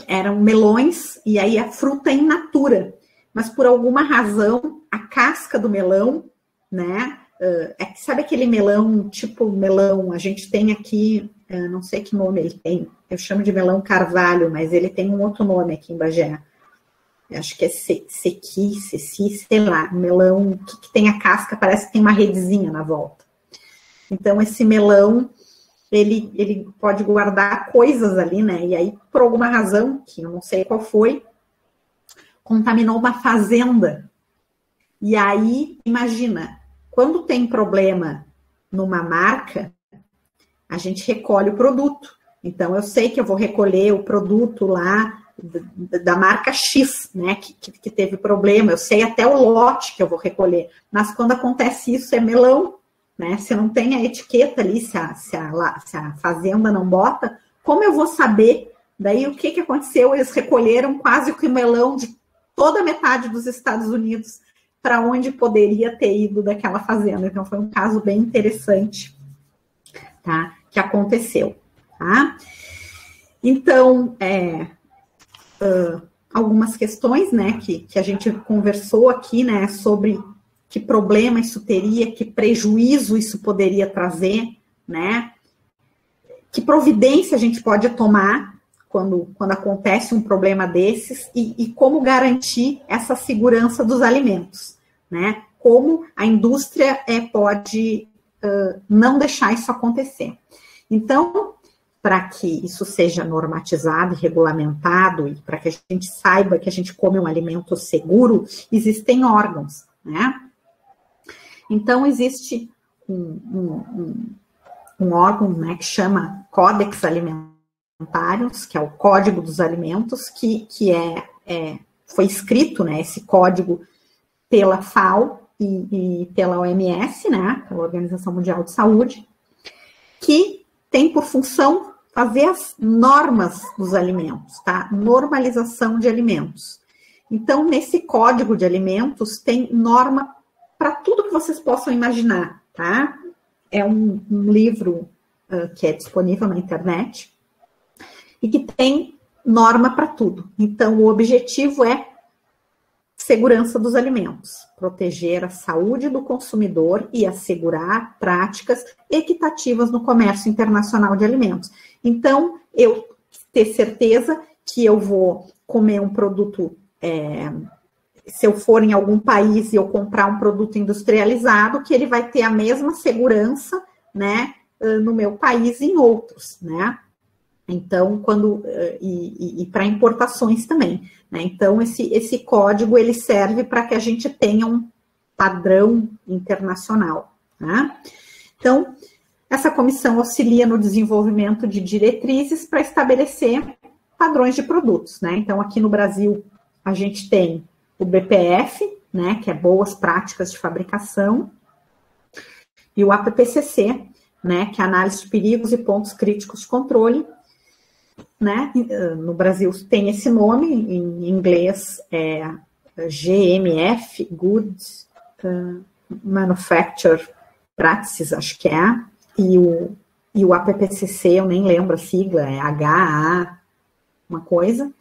eram melões, e aí a fruta in natura. Mas por alguma razão, a casca do melão, né? Sabe aquele melão, tipo melão, a gente tem aqui, não sei que nome ele tem, eu chamo de melão carvalho, mas ele tem um outro nome aqui em Bagé. Acho que é ceci, sei lá, melão que tem a casca, parece que tem uma redezinha na volta. Então, esse melão, ele pode guardar coisas ali, né? E aí, por alguma razão, que eu não sei qual foi, contaminou uma fazenda. E aí, imagina, quando tem problema numa marca, a gente recolhe o produto. Então, eu sei que eu vou recolher o produto lá da marca X, né, que teve problema, eu sei até o lote que eu vou recolher, mas quando acontece isso é melão, né, se não tem a etiqueta ali, se a fazenda não bota, como eu vou saber? Daí o que aconteceu? Eles recolheram quase que o melão de toda a metade dos Estados Unidos para onde poderia ter ido daquela fazenda, então foi um caso bem interessante, tá, que aconteceu, tá? Então, algumas questões, né, que a gente conversou aqui, né, sobre que problema isso teria, que prejuízo isso poderia trazer, né, que providência a gente pode tomar quando acontece um problema desses e como garantir essa segurança dos alimentos, né, como a indústria pode não deixar isso acontecer. Então, para que isso seja normatizado e regulamentado, e para que a gente saiba que a gente come um alimento seguro, existem órgãos, né? Então, existe um órgão, né, que chama Códex Alimentários, que é o Código dos Alimentos, que foi escrito, né, esse código pela FAO e pela OMS, né, pela Organização Mundial de Saúde, que tem por função fazer as normas dos alimentos, tá? Normalização de alimentos. Então, nesse código de alimentos, tem norma para tudo que vocês possam imaginar, tá? É um livro que é disponível na internet e que tem norma para tudo. Então, o objetivo é segurança dos alimentos, proteger a saúde do consumidor e assegurar práticas equitativas no comércio internacional de alimentos. Então, eu ter certeza que eu vou comer um produto, se eu for em algum país e eu comprar um produto industrializado, que ele vai ter a mesma segurança, né, no meu país e em outros, né? Então, e para importações também, né? Então, esse código, ele serve para que a gente tenha um padrão internacional, né? Então, essa comissão auxilia no desenvolvimento de diretrizes para estabelecer padrões de produtos, né? Então, aqui no Brasil, a gente tem o BPF, né, que é Boas Práticas de Fabricação, e o APPCC, né, que é Análise de Perigos e Pontos Críticos de Controle, né? No Brasil tem esse nome, em inglês é GMF, Good Manufacture Practices, acho que é, e o APPCC, eu nem lembro a sigla, é HA, uma coisa,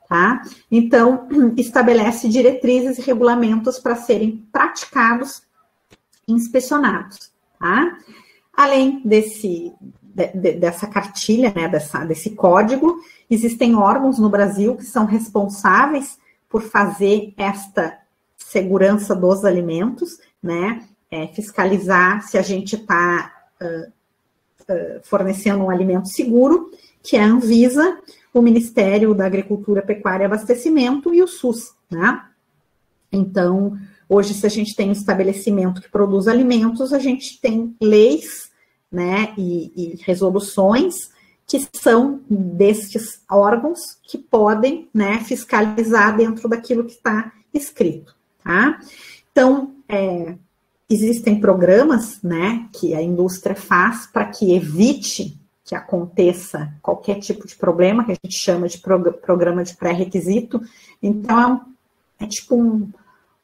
tá? Então, estabelece diretrizes e regulamentos para serem praticados e inspecionados, tá? Além dessa cartilha, né, desse código, existem órgãos no Brasil que são responsáveis por fazer esta segurança dos alimentos, né, fiscalizar se a gente está fornecendo um alimento seguro, que é a Anvisa, o Ministério da Agricultura, Pecuária e Abastecimento e o SUS, né? Então, hoje, se a gente tem um estabelecimento que produz alimentos, a gente tem leis, né, e resoluções que são destes órgãos que podem, né, fiscalizar dentro daquilo que está escrito, tá? Então, existem programas, né, que a indústria faz para que evite que aconteça qualquer tipo de problema, que a gente chama de programa de pré-requisito. Então, é tipo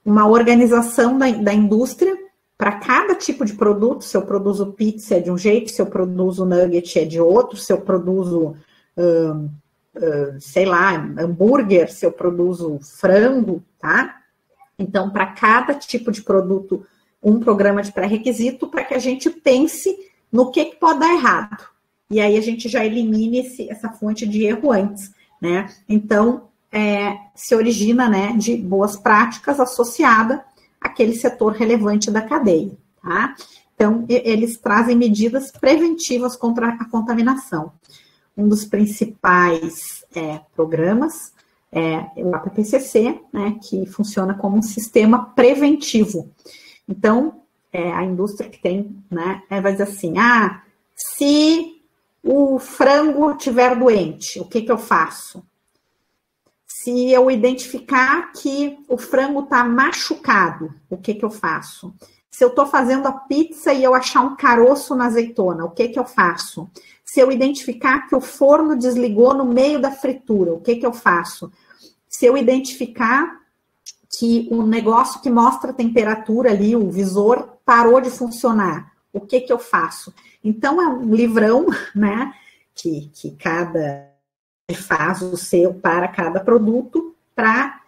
uma organização da indústria para cada tipo de produto. Se eu produzo pizza é de um jeito, se eu produzo nugget é de outro, se eu produzo, sei lá, hambúrguer, se eu produzo frango, tá? Então, para cada tipo de produto, um programa de pré-requisito para que a gente pense no que pode dar errado. E aí a gente já elimine essa fonte de erro antes, né? Então, se origina, né, de boas práticas associada àquele setor relevante da cadeia, tá? Então, eles trazem medidas preventivas contra a contaminação. Um dos principais programas é o APPCC, né, que funciona como um sistema preventivo. Então, a indústria que tem, né, vai dizer assim, se o frango estiver doente, o que eu faço? Se eu identificar que o frango está machucado, o que eu faço? Se eu estou fazendo a pizza e eu achar um caroço na azeitona, o que eu faço? Se eu identificar que o forno desligou no meio da fritura, o que eu faço? Se eu identificar que o negócio que mostra a temperatura ali, o visor, parou de funcionar, o que eu faço? Então, é um livrão, né, que cada faz o seu para cada produto para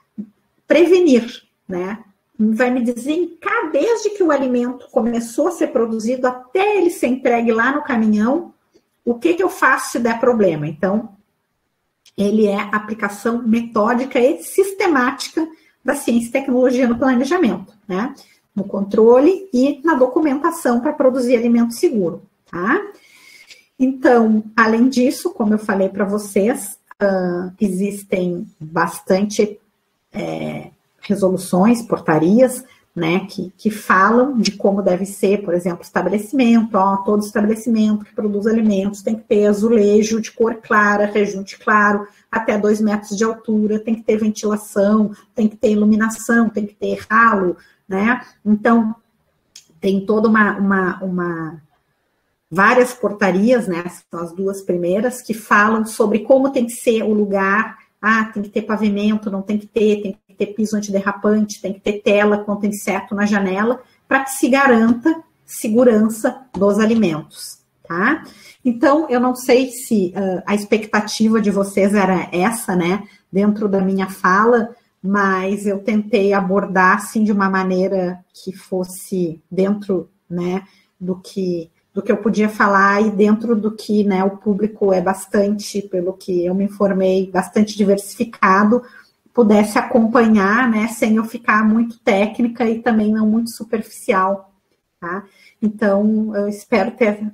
prevenir, né? Vai me dizer, desde que o alimento começou a ser produzido até ele ser entregue lá no caminhão, o que eu faço se der problema? Então, ele é a aplicação metódica e sistemática da ciência e tecnologia no planejamento, né? No controle e na documentação para produzir alimento seguro, tá? Então, além disso, como eu falei para vocês, existem bastante resoluções, portarias, né, que falam de como deve ser, por exemplo, estabelecimento, todo estabelecimento que produz alimentos tem que ter azulejo de cor clara, rejunte claro, até 2 metros de altura, tem que ter ventilação, tem que ter iluminação, tem que ter ralo, né? Então, tem toda várias portarias, né, são as 2 primeiras, que falam sobre como tem que ser o lugar, tem que ter pavimento, não tem que ter piso antiderrapante, tem que ter tela contra inseto na janela, para que se garanta segurança dos alimentos, tá? Então, eu não sei se a expectativa de vocês era essa, né, dentro da minha fala, mas eu tentei abordar, assim, de uma maneira que fosse dentro, né, do que eu podia falar e dentro do que, né, o público é bastante, pelo que eu me informei, bastante diversificado, pudesse acompanhar, né, sem eu ficar muito técnica e também não muito superficial, tá? Então, eu espero ter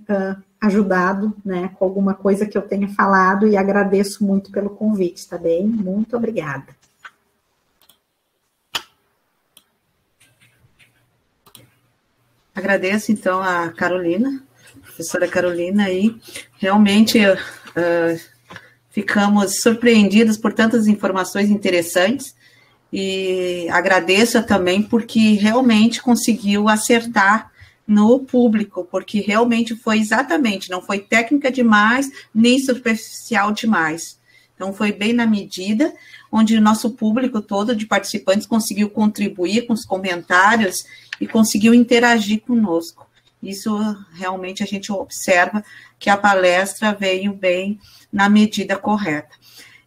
ajudado, né, com alguma coisa que eu tenha falado e agradeço muito pelo convite, tá bem? Muito obrigada. Agradeço, então, a Carolina, professora Carolina, aí realmente ficamos surpreendidos por tantas informações interessantes e agradeço também porque realmente conseguiu acertar no público, porque realmente foi exatamente, não foi técnica demais, nem superficial demais. Então, foi bem na medida, onde o nosso público todo de participantes conseguiu contribuir com os comentários e conseguiu interagir conosco. Isso realmente a gente observa que a palestra veio bem na medida correta.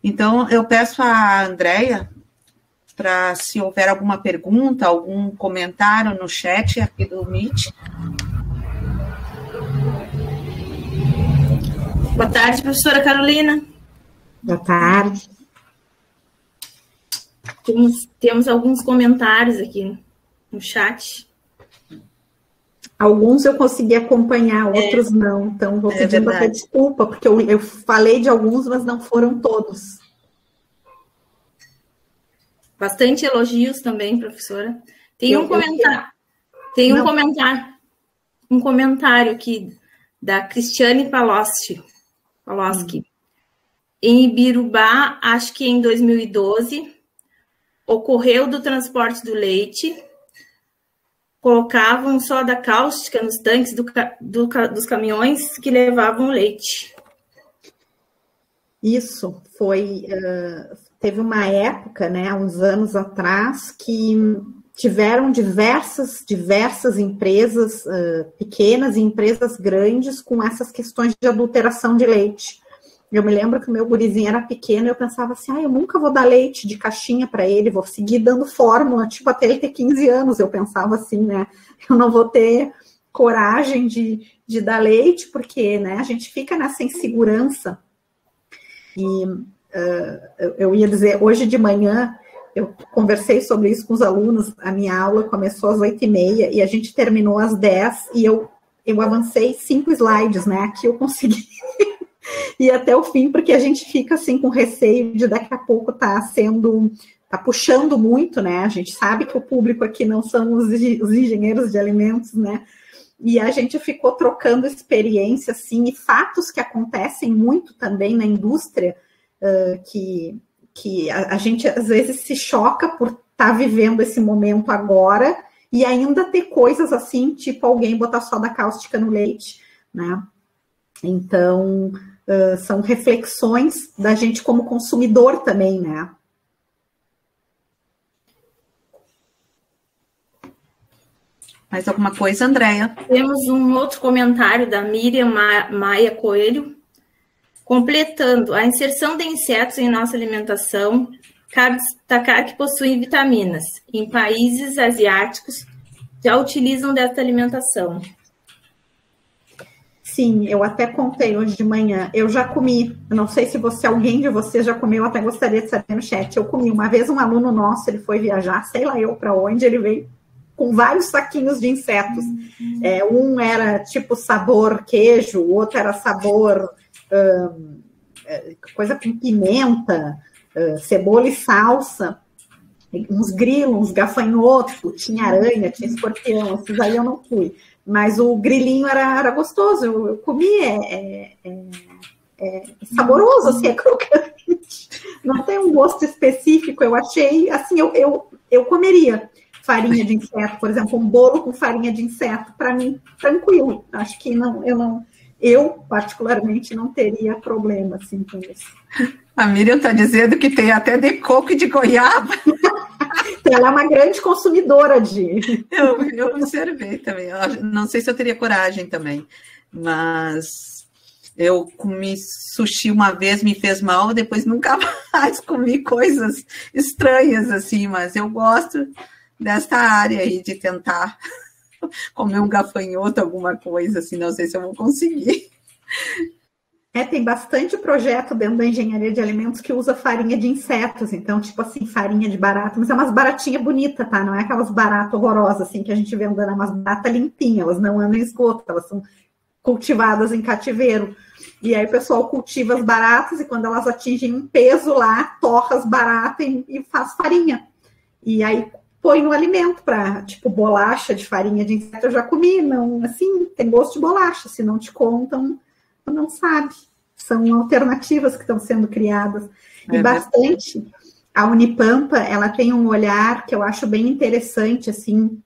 Então, eu peço à Andréia, para se houver alguma pergunta, algum comentário no chat aqui do Meet. Boa tarde, professora Carolina. Boa tarde. Temos alguns comentários aqui no chat. Alguns eu consegui acompanhar, outros não. Então, vou pedir até desculpa, porque eu falei de alguns, mas não foram todos. Bastante elogios também, professora. Tem um comentário aqui da Cristiane Paloski. Em Ibirubá, acho que em 2012, ocorreu do transporte do leite, colocavam soda cáustica nos tanques dos caminhões que levavam leite. Isso foi, teve uma época, né, uns anos atrás, que tiveram diversas empresas pequenas e empresas grandes com essas questões de adulteração de leite. Eu me lembro que o meu gurizinho era pequeno e eu pensava assim, eu nunca vou dar leite de caixinha para ele, vou seguir dando fórmula, tipo, até ele ter 15 anos, eu pensava assim, né, eu não vou ter coragem de dar leite, porque, né, a gente fica nessa insegurança. E eu ia dizer, hoje de manhã, eu conversei sobre isso com os alunos, a minha aula começou às 8h30 e a gente terminou às 10 e eu avancei 5 slides, né, aqui eu consegui ir até o fim, porque a gente fica assim com receio de daqui a pouco tá puxando muito, né, a gente sabe que o público aqui não são os engenheiros de alimentos, né, e a gente ficou trocando experiência, assim, e fatos que acontecem muito também na indústria, que a gente às vezes se choca por estar vivendo esse momento agora e ainda ter coisas assim, tipo alguém botar soda cáustica no leite, né? Então, são reflexões da gente como consumidor também, né? Mais alguma coisa, Andréia? Temos um outro comentário da Miriam Maia Coelho. Completando, a inserção de insetos em nossa alimentação, cabe destacar que possuem vitaminas. Em países asiáticos, já utilizam desta alimentação. Sim, eu até contei hoje de manhã. Eu já comi, eu não sei se alguém de vocês já comeu, eu até gostaria de saber no chat. Eu comi uma vez, um aluno nosso, ele foi viajar, sei lá eu para onde, ele veio com vários saquinhos de insetos. Um era tipo sabor queijo, o outro era sabor coisa com pimenta, cebola e salsa, uns grilos, uns gafanhotos, tinha aranha, tinha escorpião, esses aí eu não fui. Mas o grilinho era gostoso, eu comi, saboroso, assim, é crocante. Não tem um gosto específico, eu achei, assim, eu comeria farinha de inseto, por exemplo, um bolo com farinha de inseto, para mim, tranquilo. Acho que eu particularmente não teria problema, assim, com isso. A Miriam está dizendo que tem até de coco e de goiaba. Ela é uma grande consumidora de... Eu observei também. Eu não sei se eu teria coragem também, mas eu comi sushi uma vez, me fez mal, depois nunca mais comi coisas estranhas, assim, mas eu gosto desta área aí de tentar comer um gafanhoto, alguma coisa, assim, não sei se eu vou conseguir. Tem bastante projeto dentro da engenharia de alimentos que usa farinha de insetos, então, tipo assim, farinha de barata, mas é umas baratinhas bonitas, tá? Não é aquelas baratas horrorosas, assim, que a gente vê andando, é umas baratas limpinhas, elas não andam em esgoto, elas são cultivadas em cativeiro. E aí o pessoal cultiva as baratas e quando elas atingem um peso lá, torra as baratas e faz farinha. E aí põe no alimento para, tipo, bolacha de farinha de inseto, eu já comi, não, assim, tem gosto de bolacha, se não te contam, não sabe. São alternativas que estão sendo criadas. E bastante, a Unipampa, ela tem um olhar que eu acho bem interessante, assim,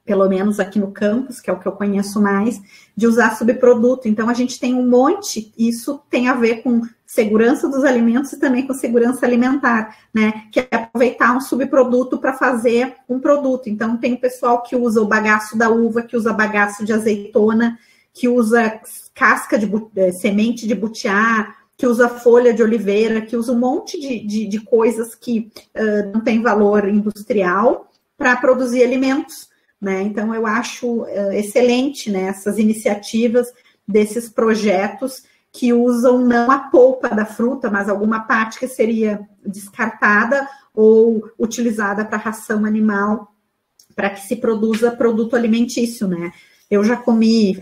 pelo menos aqui no campus, que é o que eu conheço mais, de usar subproduto. Então, a gente tem um monte, isso tem a ver com segurança dos alimentos e também com segurança alimentar, né? Que é aproveitar um subproduto para fazer um produto. Então, tem o pessoal que usa o bagaço da uva, que usa bagaço de azeitona, que usa casca de semente de butiá, que usa folha de oliveira, que usa um monte de coisas que não tem valor industrial para produzir alimentos, né? Então, eu acho excelente, né, essas iniciativas desses projetos que usam não a polpa da fruta, mas alguma parte que seria descartada ou utilizada para ração animal, para que se produza produto alimentício, né? Eu já comi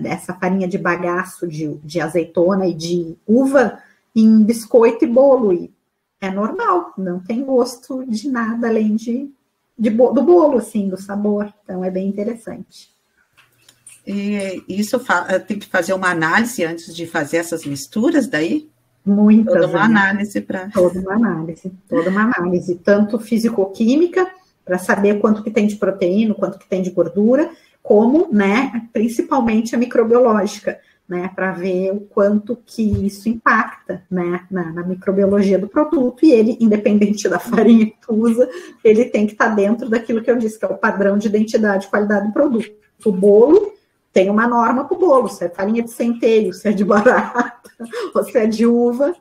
essa farinha de bagaço de azeitona e de uva em biscoito e bolo, e é normal, não tem gosto de nada além do bolo, assim, do sabor, então é bem interessante. E isso tem que fazer uma análise antes de fazer essas misturas daí? Muitas. Toda uma análise para... Toda uma análise, tanto físico-química, para saber quanto que tem de proteína, quanto que tem de gordura, como, né, principalmente a microbiológica, né, para ver o quanto que isso impacta, né, na microbiologia do produto, e ele, independente da farinha que tu usa, ele tem que estar dentro daquilo que eu disse, que é o padrão de identidade e qualidade do produto. O bolo tem uma norma para o bolo, se é farinha de centeio, se é de barata, ou se é de uva,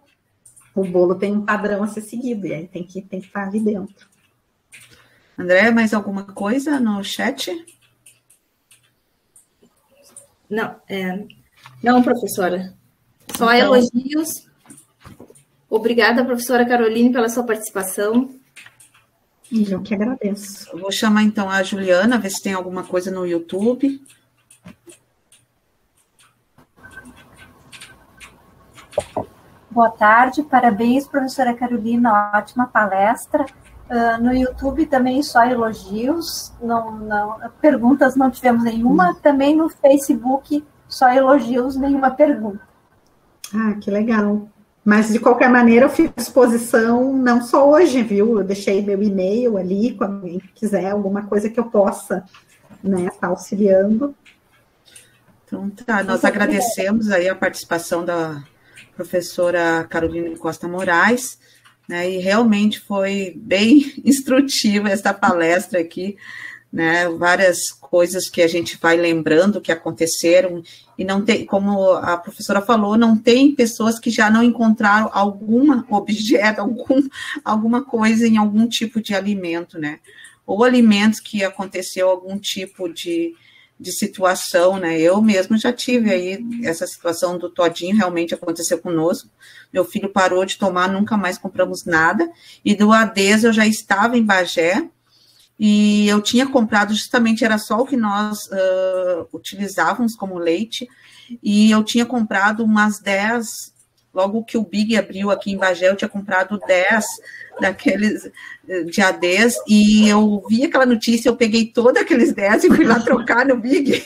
o bolo tem um padrão a ser seguido, e aí tem que estar ali dentro. André, mais alguma coisa no chat? Não, professora. Só então, elogios. Obrigada, professora Caroline, pela sua participação. Eu que agradeço. Eu vou chamar, então, a Juliana, ver se tem alguma coisa no YouTube. Boa tarde, parabéns, professora Carolina, ótima palestra. No YouTube também só elogios, perguntas não tivemos nenhuma, também no Facebook só elogios, nenhuma pergunta. Ah, que legal. Mas, de qualquer maneira, eu fico à disposição, não só hoje, viu? Eu deixei meu e-mail ali, quando alguém quiser, alguma coisa que eu possa, né, estar auxiliando. Então, tá, nós agradecemos aí a participação da professora Carolina Costa Moraes, né, e realmente foi bem instrutiva essa palestra aqui, né, várias coisas que a gente vai lembrando que aconteceram, e não tem, como a professora falou, não tem pessoas que já não encontraram algum objeto, alguma coisa em algum tipo de alimento, né, ou alimentos que aconteceu algum tipo de situação, né, eu mesmo já tive aí essa situação do todinho, realmente aconteceu conosco, meu filho parou de tomar, nunca mais compramos nada, e do Ades eu já estava em Bagé, e eu tinha comprado, justamente, era só o que nós utilizávamos como leite, e eu tinha comprado umas 10, logo que o Big abriu aqui em Bagé, eu tinha comprado 10 daqueles de Ades, e eu vi aquela notícia, eu peguei todos aqueles 10 e fui lá trocar no Big,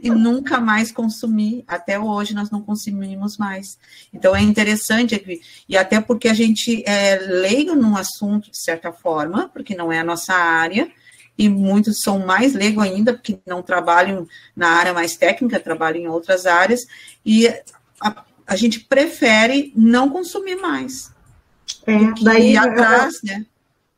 e nunca mais consumi, até hoje nós não consumimos mais. Então é interessante, e até porque a gente é leigo num assunto, de certa forma, porque não é a nossa área, e muitos são mais leigos ainda, porque não trabalham na área mais técnica, trabalham em outras áreas, e a gente prefere não consumir mais. Daí atrás, né?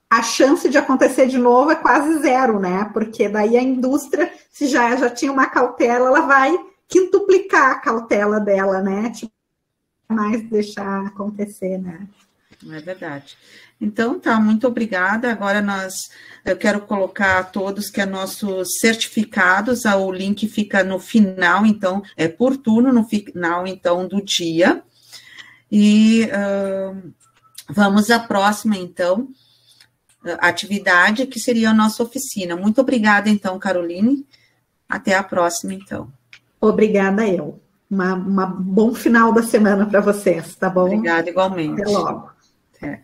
A chance de acontecer de novo é quase zero, né? Porque daí a indústria, se já tinha uma cautela, ela vai quintuplicar a cautela dela, né? Tipo, mais deixar acontecer, né? É verdade. Então, tá, muito obrigada. Agora eu quero colocar a todos que é nossos certificados, o link fica no final, então, é por turno, no final, então, do dia. E vamos à próxima, então, atividade, que seria a nossa oficina. Muito obrigada, então, Caroline. Até a próxima, então. Obrigada, eu. Um bom final da semana para vocês, tá bom? Obrigada, igualmente. Até logo. Até.